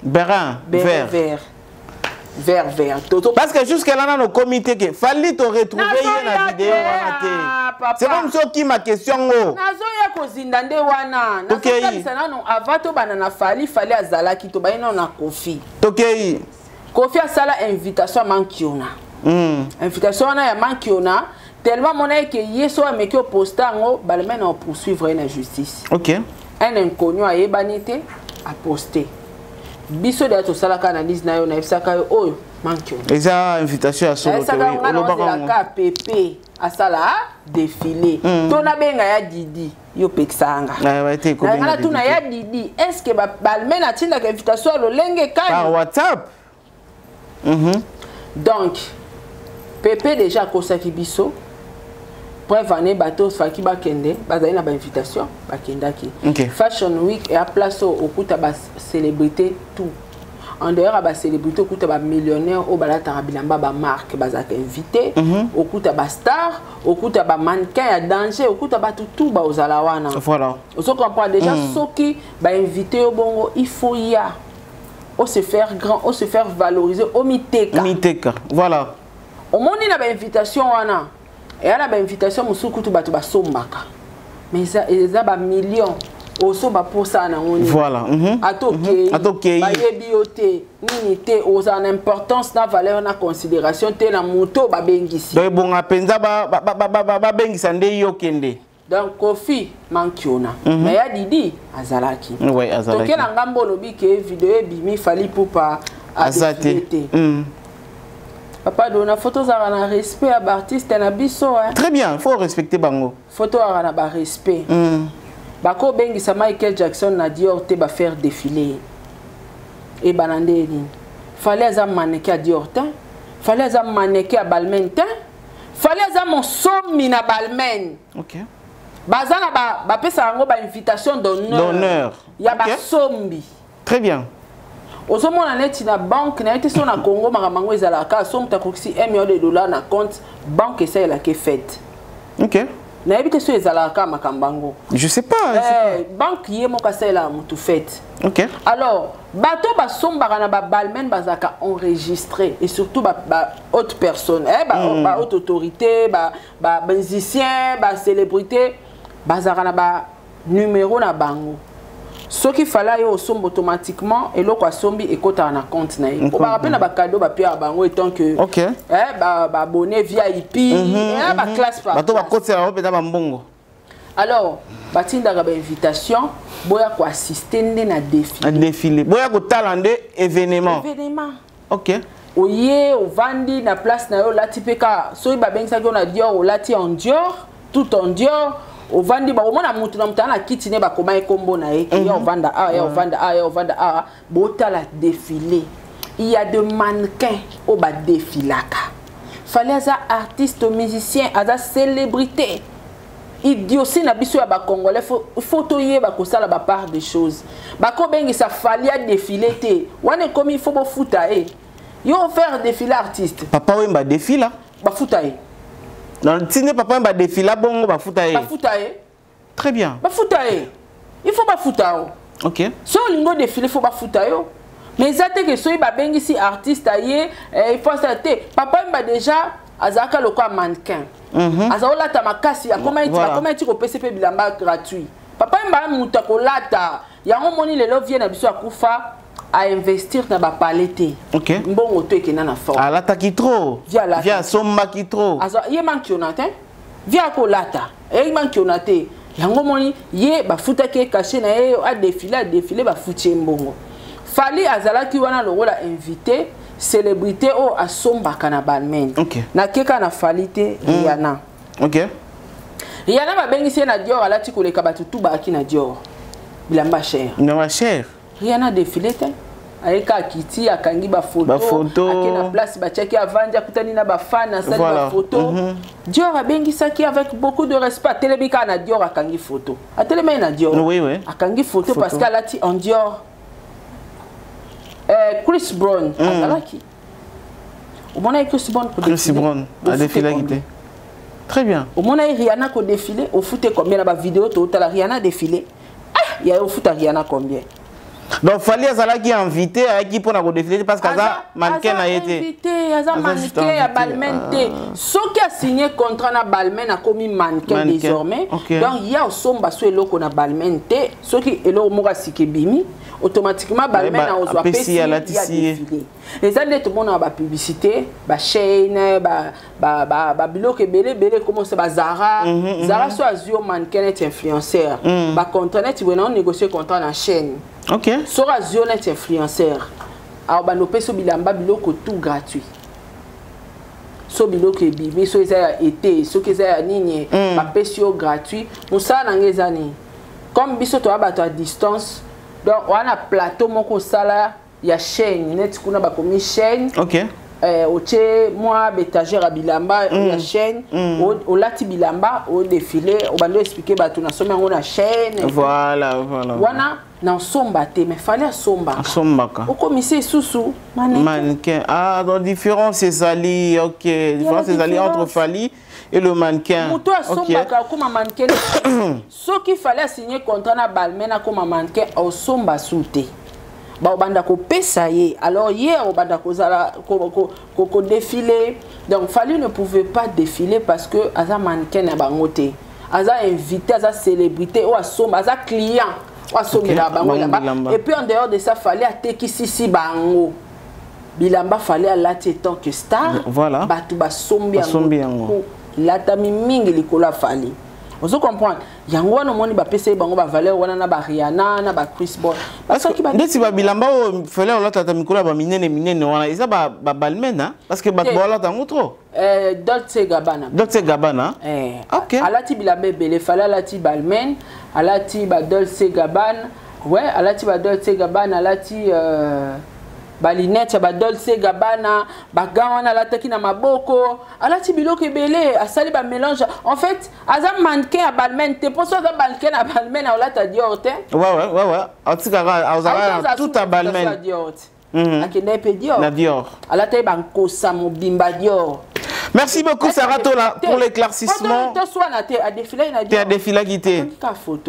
Berin vert parce que jusqu'à là dans le comité que fallait te retrouver dans la vidéo c'est comme ça qui ma question nazo ya kozinda nde wana nazo non avato banana fallait azalaki to bayina na Kofi Kofi a sala invitation à Mankiona invitation na ya Mankiona tellement monnaie que yeso a meki au postango Balmain en poursuivre la justice un inconnu a yebanité a posté biso de to sala analyse na yo na efsaka yo oyo Mankiona eza invitation à solo to olobaka PP a sala défilé to na benga ya Didi yo pexanga na tuna ya Didi est-ce que Balmain a tinda invitation lo lenge kani par WhatsApp donc PP déjà kosaki biso preuve année bateau faki bakende bazali na ba invitation bakendaki fashion week et à place au kuta ba célébrité tout en dehors ba célébrité au kuta ba millionnaire au balata bilamba ba marque bazaka invité au kuta ba star au kuta ba mannequin ya danger au kuta ba tout ba ozala wana voilà on se comprend déjà soki ba invité au bongo il faut ya on se faire grand on se faire valoriser au miteka voilà au monde na ba invitation wana et à la invitation musuku tu batu basombaka mais ça ba millions oso ba posa na ngoni voilà atoke ba yebiote nini te oza en importance na valeur na considération te na moto ba bengisi donc bon apenza ba bengisa nde yokende donc Kofi Mankiona mais ya Didi azalaki azalaki toke na ngambo lobi ke vidéo bimi fali poupa azate papa dona photo za na respect à artiste na biso très bien il faut respecter bango photo na ba respect bako bengi sa Michael Jackson na Dior te ba faire défiler et banandeli fallait za mannequin à Dior te fallait za mannequin à Balmain te fallait za mon somme na Balmain bazana ba pesa ngo ba invitation d'honneur ya ba sombi très bien osomona neti na banque na été sur na Congo maramango ezalaka somme ta koksi $1 million na compte banque esa la ke fête na ebite so ezalaka makambango je sais pas banque ye moka sala mutu fête alors bato ba sombaka na ba Balmain bazaka enregistré et surtout ba haute personne ba haute autorité ba musicien ba célébrité bazaka na ba numéro na bango ce qu'il fallait au sombe automatiquement et l'autre sombi et kota na compte na on va rappeler na ba cadeau ba pierre bango étant que ba abonné VIP et ba classe pas bato ba kotse na opeta ba mbongo alors batinda ba invitation boya ko assister na défilé boya ko talande événement oye o vandi na place na yo lati peka so ba bengisa ko na Dior o lati en Dior tout en Dior au vandi ba omona mutu na mutana kitine ba koma ekombo na ye ya ovanda ya ovanda bota la défilé il y a de mannequins au ba défilaka fallait as artiste musicien as célébrité idiotie na biso ya ba congolais photo ye ba kosala ba part des choses ba ko bengi sa fallait défiler te wane comme il faut bo futa yo faire défiler artiste papa wemba défila ba futa non, si n'est pas un défilé, bon, va foutre. Très bien. Il faut pas foutre. Ok. Si on lingo défilé, il faut pas foutre. Mais ça que si il bengi ici artiste il faut ça papa m'a déjà azaka le quoi mannequin. Azaola ta makasi comment tu peux PCP bilamba gratuit. Papa m'a muta kolata. Ya ngomoni le lo vient na biso akufa à investir dans ba palette. Bon auto qui na forme. Ah lata qui trop. Via somma qui trop. Azo ye Mankiona te. Via ko lata. E Mankiona te. Yango moni ye ba futa ke caché na ye a défilé ba futie mbongo. Fali azalaki wana le rôle invité célébrité o asombaka na balmen. Na keka na falite Rihanna. OK. Rihanna ba bengisi na Dior alati koleka batutu ba ki na Dior. Bilamba cher. Bilamba cher. Rihanna défilé te. Aeka kiti akangi ba photo. Akena place ba cheki avanja kutani na ba fan na salle ba photo. Dior a bengisaki avec beaucoup de respect. Telebika na Dior akangi photo. Atelema na Dior. Oui oui. Akangi photo parce qu'elle a dit en Dior. Chris Brown azalaki. Au moment où Chris Brown Chris Brown a défilé guité. Très bien. Au moment où Rihanna a défilé, au foot combien la vidéo total Rihanna a défilé. Ah, il y a au foot Rihanna combien. Donc fallait azalaki invité à qui pour na défilé parce que ça mannequin a été invité, aza mannequin à Balmain. Ce qui a signé contrat na Balmain a commis mannequin désormais. Donc il y a au somba so eloko na Balmain te, ce qui eloko moka sikebimi automatiquement Balmain a ozo apesi il y a défilé. Les années tout le monde a ba publicité, ba chaîne, ba biloko belé comment c'est ba Zara, Zara so azio mannequin et influenceur. Ba contrat net on a négocié contrat na chaîne. OK. Sora zionet influenceur. Alors ba no peso bilamba biloko tout gratuit. So biloko ebibi so eza été, so keza nini ba peso gratuit. Musa na ngezani. Comme biso to abato à distance. Donc on a plateau moko sala ya chaîne net kuna ba komi chaîne. OK. Oche moi bétagère à bilamba ya chaîne au lati bilamba au défilé au bando expliquer ba tu na somé on a chaîne. Voilà. Wana na somba te mais fallait somba. Sombaka. Au commissaire sous mannequin. Ah, donc différence c'est ali, OK. Différence c'est ali entre Fali et le mannequin. Muto sombaka comme mannequin. Ce qu'il fallait signer contrat na Balmain comme mannequin au somba souté. Ba obanda ko pesa ye. Alors hier obanda ko zala ko défilé. Donc Fali ne pouvait pas défiler parce que aza mannequin na bangote. Aza invité, aza célébrité ou asomba, aza client. Et puis en dehors de ça, il fallait attaquer si bango. Bilamba fallait aller tant que star. Voilà. Batuba sombi ango. La tami mingi likola fallait. Vous comprenez? Yango no moni ba pesa bango ba valeur wana na ba Rihanna na ba Chris Brown. Parce que ndeti ba bilamba o fallait on lata tamikola ba minene wana. Isa ba Balmain parce que ba bola tango trop. Dolce Gabbana. Dolce Gabbana. OK. Alati bilamba bele fallait alati Balmain, alati ba Dolce Gabbana. Ouais, alati ba Dolce Gabbana, alati balinette ba Dolce Gabbana, ba gawana alataki na maboko, alati biloko ebele, asali ba mélange. En fait, aza mannequin à Balmain, te pour ça mannequin à Balmain alata Dior te. Ouais. Atikara azala tout à Balmain. Akende pe Dior. Na Dior. Alata ba kosa mo bimba Dior. Merci beaucoup Sarah Tola pour l'éclaircissement.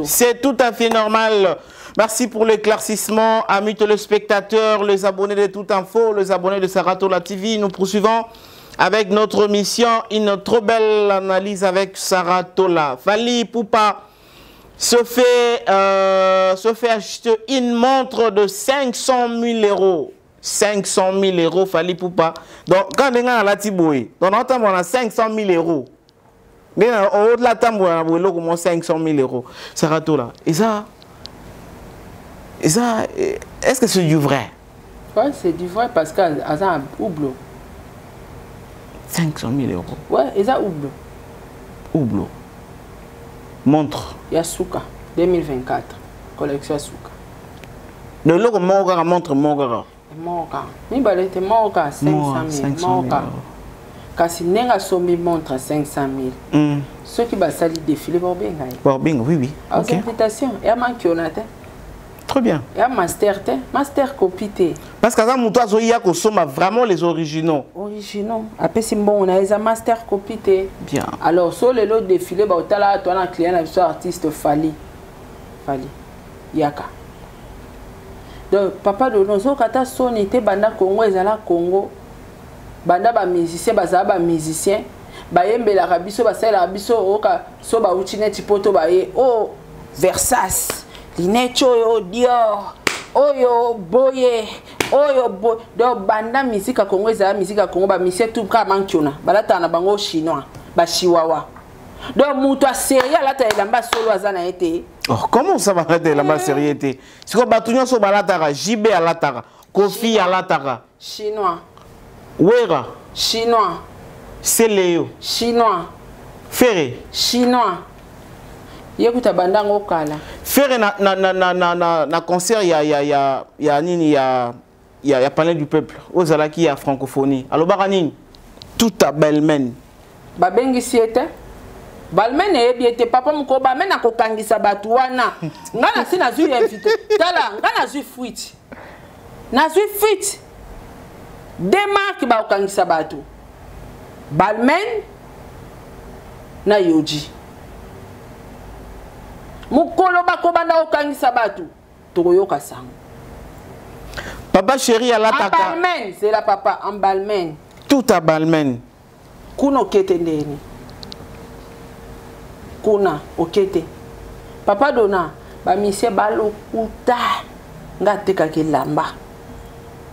C'est tout à fait normal. Merci pour l'éclaircissement, amis téléspectateurs, les abonnés de Tout Info, les abonnés de Sarah Tola TV. Nous poursuivons avec notre mission, une trop belle analyse avec Sarah Tola. Fali Poupa se fait acheter une montre de 500 000 €. 500 000 € Fali Poupa. Donc, quand on a la tibouille, donc on a 500 000 €. Mais au-delà de la 500 000 €. Sarah Tola. Et ça, est-ce que c'est du vrai? Oui, c'est du vrai parce que ça a oublo. 500 000 €. Oui, et ça oublo. Oublo. Montre. Yasuka, 2024. Collection Yasuka. Le logo Mogara montre Mogara. Moka. Ni balete Moka 500 000. Moka. Kasi nenga sombi montre 500 000. Ceux qui va salir défiler pour bien. Pour bien, oui. Ok. Invitation. Et à manquionate. Très bien. Et à master te. Master copité. Parce que ça moutoua zoïa ko soma vraiment les originaux. Originaux. Après c'est bon, on a les master copité. Bien. Alors sur les lots défilés, bah otala toi un client avec son artiste Fali. Yaka. Donc papa de nos kata sonité banda Congo ezala Congo. Banda ba musicien bazala ba musicien. Ba yembela rabiso ba sala rabiso oka so ba uchine tipoto ba ye oh Versace, Linecho yo Dior, oyo boye, oyo boy. Donc banda musique Congo ezala musique Congo ba musicien tout ka mankiona. Balata na bango chinois, ba chihuahua. Donc muto sérieux la ta elamba solo azana été. Oh, comment ça va être la sérieuté? Si on batounia so balatara, JB à latara, Kofi à latara. Chinois. Wera. Chinois. Seléo. Chinois. Ferré. Chinois. Yekuta bandango kala. Ferré na concert ya nini ya panel du peuple. Ozalaki ya francophonie. Alors baranini tout à Balmen. Babengi siete. Balmen ebiete papa mko Balmen akokangisa batu wana. Ngana si nazui invité. Tala ngana zui fuite. Nazui fuite. Démarque ba okangisa batu. Balmen na Yoji. Mukolo bako banda okangisa batu. Tokoyoka sango. Papa chéri à l'attaque. En Balmen, c'est la papa en Balmen. Tout à Balmen. Kuna okete ndeni. Kuna okete. Papa dona ba mise balo uta nga teka ke lamba.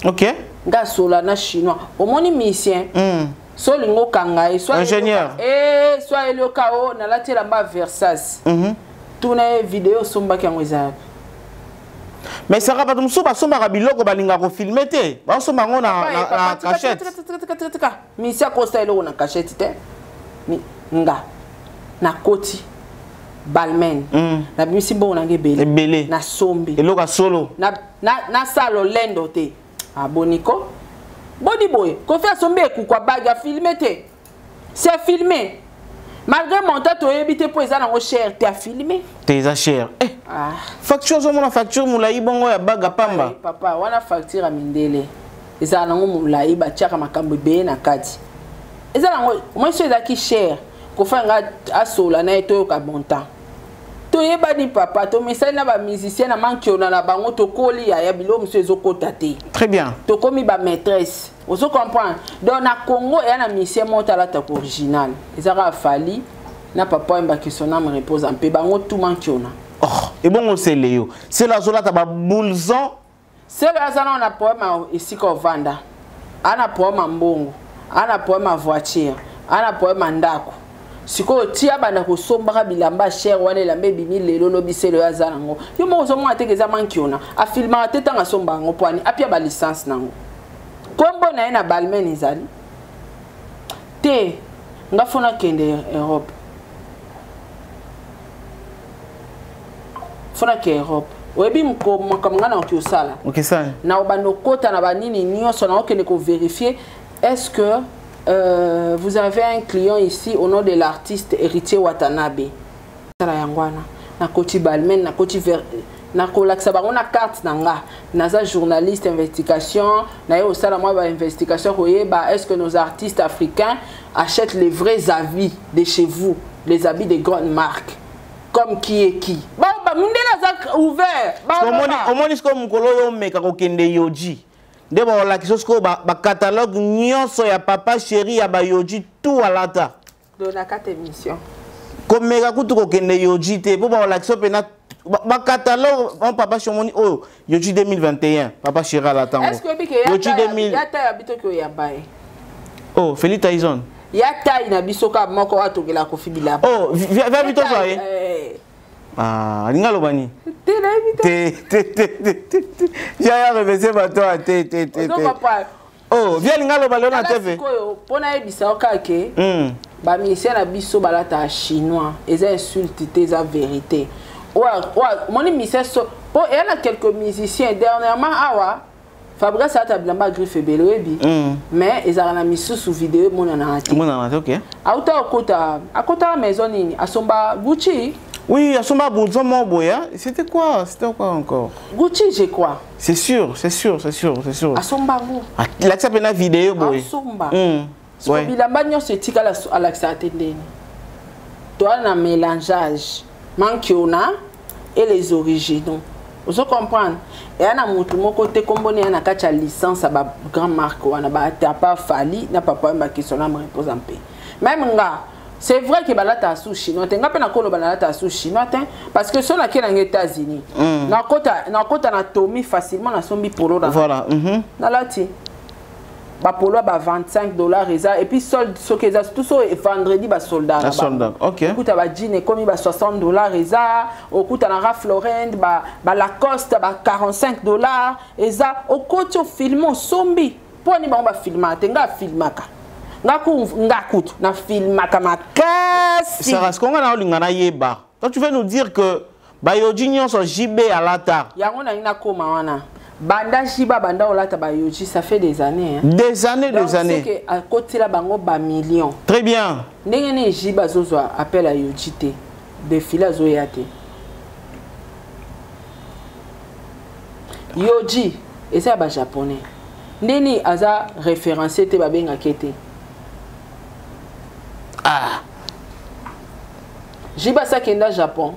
OK. Nga sola na chinois. Omoni misien. So lingo kangai soit ingénieur. Soit le kao na la lamba Versace. Tuna vidéo somba ki ngweza. Mais ça va pas tout ça somba ka biloko balinga ko filmer te. Ba somba ngona na cachette. Misia kosta elo na cachette te. Nga na koti Balmen. Na bimisi bo na ngebele. Na sombi. Eloka solo. Na salo lendo te. Aboniko. Body boy, qu'on fait somber quoi bague à filmer te. C'est filmé. Malgré mon temps tu habité pour ça dans cher, tu as filmé. T'es cher. Facture sur mon facture moulai bongo ya bague pamba. Papa, wana facture à mindele. Eza nango moulai ba tiaka makambo be na kati. Eza nango moi c'est là qui cher. Ko fa nga asola na eto ka bon temps. To yeba ni papa to message na ba musicien na manki ona na bango to koli ya bilo monsieur ezokota te. Très bien. To komi ba maîtresse. Vous comprenez? Donc na Congo il y a un musicien monta la tape original. Ezara fali na papa mba ki son âme repose en paix bango tout manki ona. Oh, et bon c'est Léo. C'est la zola ta ba boulzon. C'est la zona on a problème ici ko vanda. Ana problème mbongo. Ana problème voiture. Ana problème ndako. Siko tia bana ko somba bilamba cher wana lambe bimi lelo lobi selo ya zanango yo mo zo mo atekeza mankiona a filma teta nga somba ngo pwani apia ba licence nango kombo na ina Balmen izali te ngafuna kende Europe funa ke Europe oyebi mko makamngana okyo sala OK ça na obano kota na banini nyonso na okene ko vérifier est-ce que vous avez un client ici au nom de l'artiste Héritier Watanabe. Na koti Balmen, na koti na kolaksa bango na carte nanga. Naza journaliste investigation, na yo sala moi ba investigation koyeba est-ce que nos artistes africains achètent les vrais habits de chez vous, les habits des grandes marques. Comme qui est qui. Ba mundela za ouvert. Ba omoni sko mukolo yo meka ko kende Yoji. D'abord la question ba catalogue nyonso ya papa chéri ya ba Yoji tout à lata. Dona 4 émissions. Comme mega kutu ko kende Yoji te po ba la question pena ba catalogue on papa chomoni oh Yoji 2021 papa chéri à la tango. Est-ce que bike Yoji 2000 ya ta habito ko ya bae. Oh Feli Tyson. Ya ta ina bisoka moko atokela ko fibila. Oh va vite ça Ah, ngalo bani. Ya reversé bato à te. Oh, viens ngalo balona TV. Pona ebisa okake. Ba misien na biso balata chinois, eza insulte te za vérité. Moni misien so po il y a quelques musiciens dernièrement awa Fabrice a blamba griffe beloebi. Mais ezara na misusu vidéo mona na ati. Mona na OK. Auta akota maison nini asomba Gucci. Oui, Asomba Boulzon Morboya, c'était quoi encore? Gucci, j'ai quoi? C'est sûr. Asomba vous. Il accepte une vidéo, boy. Asomba. Ouais. Bilamba nyo se tika à l'accès atendeni. Toi, na mélangeage. Mankiona et les originaux. Vous comprenez? Et y a un côté comboni na kacha licence à ba grand marque wana ba pas fali na papa mba qui son âme repose en paix. Même nga c'est vrai que balata sous chinois tenga pe na kolo balata sous chinois parce que son akela aux États-Unis na kota na Tommy facilement na sombi polo na voilà na lati ba polo ba $25 eza et puis solde ce que eza tout ça vendredi ba soldat la soldat OK okuta ba jean comme ba $60 eza okuta na Ralph Lauren ba Lacoste ba $45 eza okoti filmo sombi poni ba filmate nga filmaka ngakutu na filmaka makasi ça reste konga na olinga na yeba toi tu veux nous dire que ba yoji nyonso JB à l'ata yango na ina koma wana banda jiba banda olata ba yoji ça fait des années hein. Des années c'est que à côté là bango ba millions très bien ndenge ne jiba zozo appelle à yoji te défilé zoya te yoji et ça ba japonais ndeni aza référencé te ba benga kete ah jiba ça kenda Japon.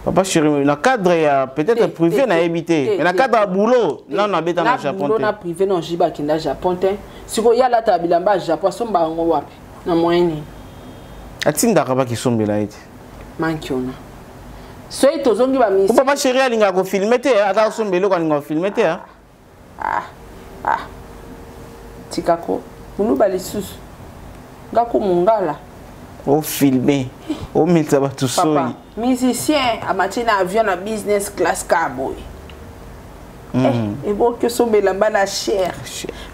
Papa chéri, na cadre peut-être privé na habité, mais na cadre boulot, non na beta na Japon. Boulot na privé non jiba kinda Japon te. Siko ya la ta bilamba Japon somba ngo wapi. Na moyeni. Atinda ka ba ki sombela ite. Mankiona. So ito zongi ba misi. Papa chéri alinga ko filmer te, ata sombelo ko alinga filmer te hein. Tikako. Munu ba lisusu. Ngako mungala. Au filmer, au mettre ba tout ça. Musicien, à matina avion na business class carboy. Et bon que so belamba na cher.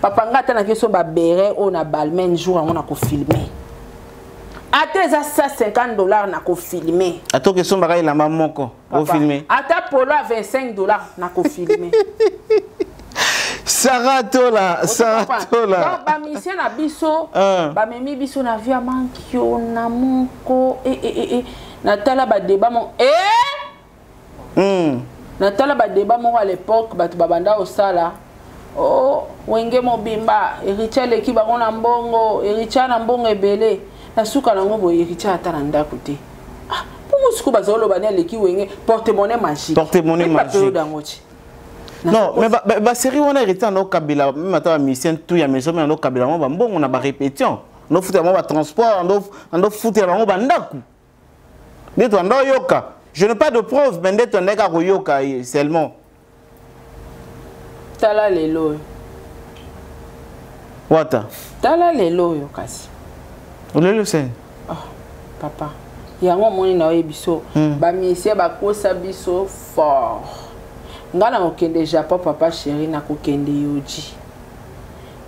Papa ngata na que so ba beret on a balmen jour on a ko filmer. Ate za $50 na ko filmer. Ato que so ba la maman ko au filmer. Ata polo à $25 na ko filmer. Sarah Tola. Ba mission na biso, ba memi biso na via mankio na moko Natala ba débat mon Natala ba débat mon à l'époque ba babanda au sala. Oh, wenge mobimba, Ericha leki ba ngona mbongo, Ericha na mbongo ebele. Na suka na ngobo Ericha ata na ndako te. Ah, pour musuku bazolo ba leki wenge porte-monnaie magique. Porte-monnaie magique. Non, mais série on a hérité en Kabila, même attends mission tout ya maison mais en Kabila on va bon on a ba répétition. On fout à transport, on fout à on bandaku. Dit on yoka. Je n'ai pas de preuve mais dit on est yoka seulement. Tala lelo. Wata. Tala lelo yokasi. Lelo sen. Ah, papa. Yango moni na biso, ba mission ba kosa biso fort. Ngana okende Japon papa chéri na kokende yoji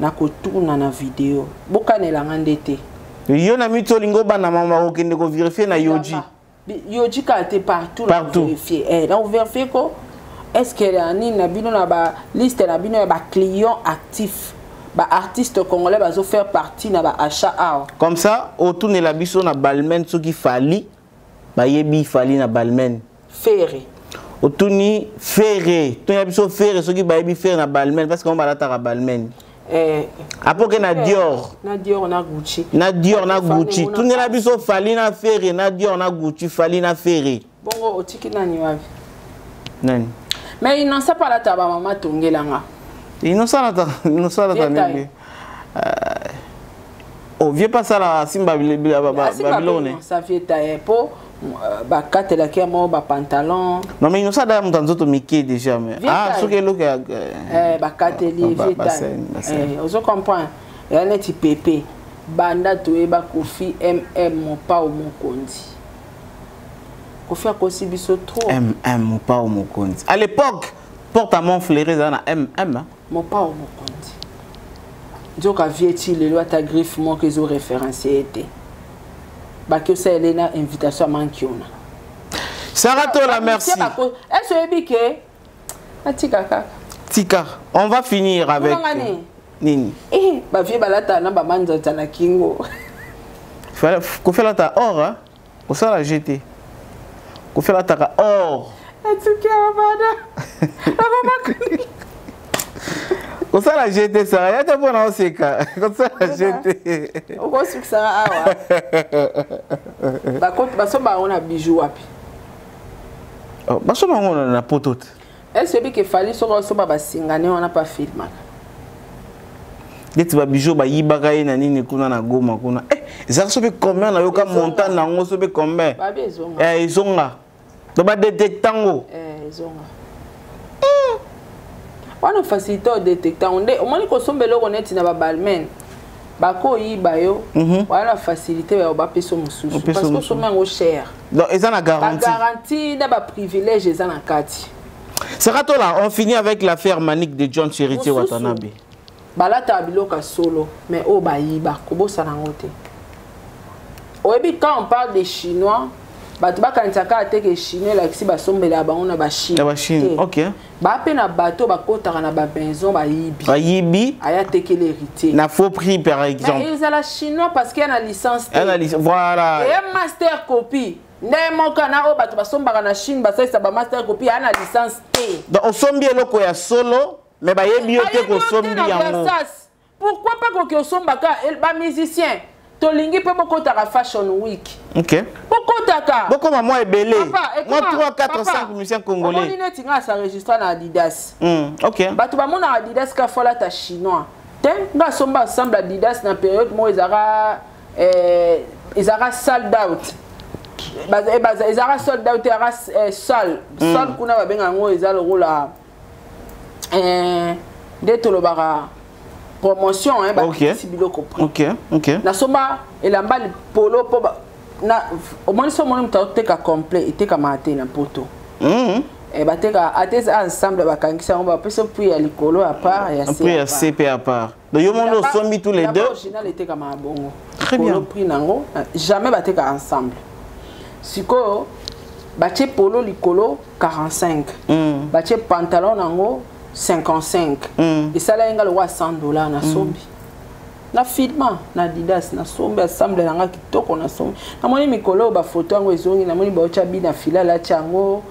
na kotuna na video bokanela ngandete yo na mitolingo bana mama okende ko vérifier na yoji ka te partout na vérifier na vérifier ko est-ce que la ni na bino na ba liste na bino ba clients actifs ba artistes congolais bazo faire partie na ba achat comme ça autourne la biso na balmen ce qui fali ba yebi fali na balmen ferré Otuni ferré, tu as besoin ferré, ce qui va être ferré na balmen parce qu'on va la tara balmen. Après que na Dior, na Gucci. Na Dior na Gucci. Tu n'as besoin fali na ferré, na Dior na Gucci, fali na ferré. Bongo otiki nani wapi? Nani? Mais il n'en sait pas la taba maman tongelanga. Il n'en sait la taba. Oh, viens pas ça la Simba Babylone. Ça vient tailler pour ba katela ki mo ba pantalon. Non mais nous ça d'ailleurs dans autres Mickey déjà mais ce que look ba kateli vita. Ozo comprendre. Ya neti pépé. Banda toé ba Kofi mon pa o Mokonzi. Kofi akosi biso trop. mon pa o Mokonzi. À l'époque, porte à mon flairé ça na mon pa o Mokonzi. Joka vieti le loi ta griffe mon que zo référencé était. Bakio c'est Elena invitation à Mankiona. Sarah Tola merci. Est-ce que Tika, on va finir avec Nini. Ba vie balata na ba manza tana kingo. Ko fait la ta or hein. Ko ça la jeter. Ko fait la ta or. Est-ce que bada? La maman Comme ça la jeter ça, il y a des bonnes séquences. Comme ça la jeter. On va se fixer à bah quand on a bijoux wapi. Oh, bah ça on a potot. Est-ce que fallait sur ba singane on n'a pas filmé. Des ba bijoux ba yibaka na nini kuna na goma kuna. Ça se fait combien na yoka montagne na ngo se fait combien? Ba bezonga. Izonga. Do ba détectango. Izonga. wana facilité au détecteur onde omoni ko sombelo koneti na ba balmen bako yiba yo wana facilité ya ba peso mususu parce que somba ngo cher donc ils ont la garantie ba garantie na ba privilège ils ont la kati. Serato là on finit avec l'affaire Manique de John Chéritier Watanabe balata biloka solo mais o ba yiba ko bosa na ngote oyebi quand on parle des chinois bato bakanisaka ate ke chinois lakisi basombela bango na bachine ok bape na bato bakotaka na bamaison bayibi aya tekele héritier na faux prix par exemple mais ils ont la chinois parce qu'il y a la licence voilà et un master copie nde moka na o bato basombaka na Chine basalisa ba master copie aya na licence te donc osombi eloko ya solo mais bayebi yo te kosombi yango pourquoi pas koki osombaka ba musicien tolingi pe bokotaka fashion week ok bokotaka bokoma moi ebele moi 3 4 5 musiciens congolais on est tinga sa registre na Adidas ok bato bamona Adidas ka fola ta chinois te nga somba ensemble Adidas na période mo ezara sold out ezara sold out era sol kuna babenga ngo ezalo rola de tolobara promotion hein ok ok na somba elamba polo po na omoni so moni mutaka complet iteka maté na poto bateka atese ensemble bakangisa ngo ba peso puis ya likolo à part ya CP à part donc yo mondo sombi tous les deux original iteka ma bongo très bien prix nango jamais bateka ensemble siko bache polo likolo 45 bache pantalon nango 55 et ça là inga le $100 na sombi na filma na Adidas na sombi ensemble nanga kitoko na sombi na moni mikolo ba photo ngo ezongi na moni ba ocha bi na fila la chango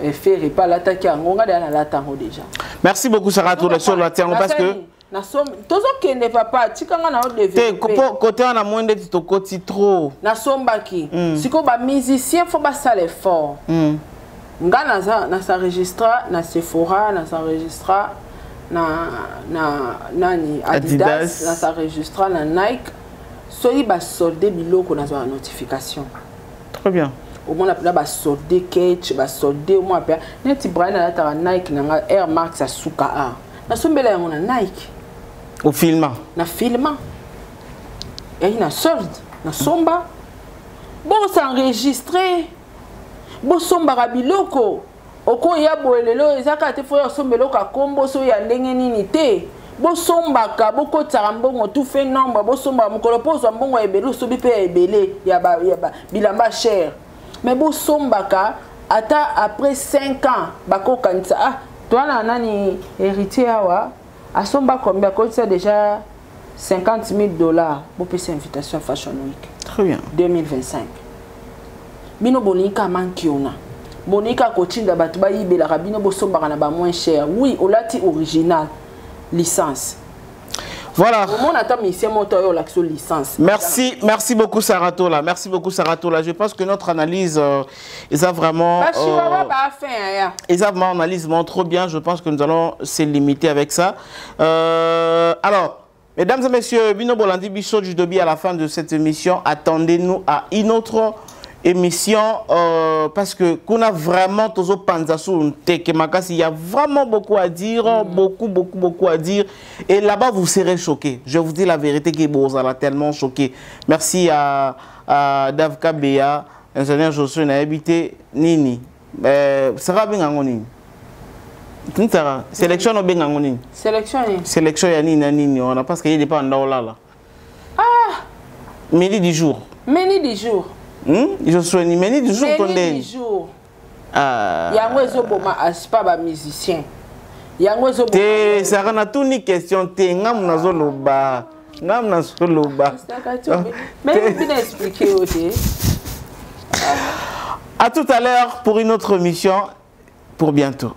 faire pas la taki ngo ngada na la tango déjà. Merci beaucoup Serato sur la tiango parce que na sombi tozo kende papa tikanga na o développer côté na monde to koti trop na sombaki siko ba musicien faut ba ça l'effort nga na s'enregistra na Sephora na s'enregistra na nani Adidas na s'enregistra na Nike soyi ba solde biloko na za notification très bien au moins là ba solde catch ba solde au moins pa neti Brian na ta Nike na Air Max asuka a na sombela yango na Nike au filma na filma et na solde na somba bon s'enregistrer bosombaka biloko okoya boelelo ezaka te fo yosombelo ka kombo so ya ndenge nini te bosombaka bokotaka mbongo tout fait nombre bosomba mokolo pozo mbongo ebele so bipe ebele ya ba bilamba cher mais bosombaka ata après 5 ans bakokanisa ah toi nani héritier awa asomba combien ça déjà $50,000 bopesa invitation Fashion Week très bien 2025 bino bonika mankiona bonika kochinda batu ba yibela bino bosombaka na ba moins cher oui olati original licence voilà on attend monsieur moto yo l'action licence merci beaucoup Serato là je pense que notre analyse ils a vraiment analyse trop bien je pense que nous allons se limiter avec ça alors mesdames et messieurs bino bolandi biso du dobi à la fin de cette émission attendez-nous à une autre émission parce que qu'on a vraiment tozo panzasu teke makasi il y a vraiment beaucoup à dire beaucoup à dire et là-bas vous serez choqués je vous dis la vérité que vous allez tellement choqué merci à Dave Kabea ingénieur Josué na habité nini ça va bien ngoni Tintara sélection au benga ngoni sélection ya nini on a parce qu'il est pas en là midi du jour je suis ni meni du jour condamné. Yango ezoboma aspa ba musicien. Yango ezoboma. Te sarana tout ni question te ngam nazoloba. Mais bien expliquer aussi. À tout à l'heure pour une autre mission pour bientôt.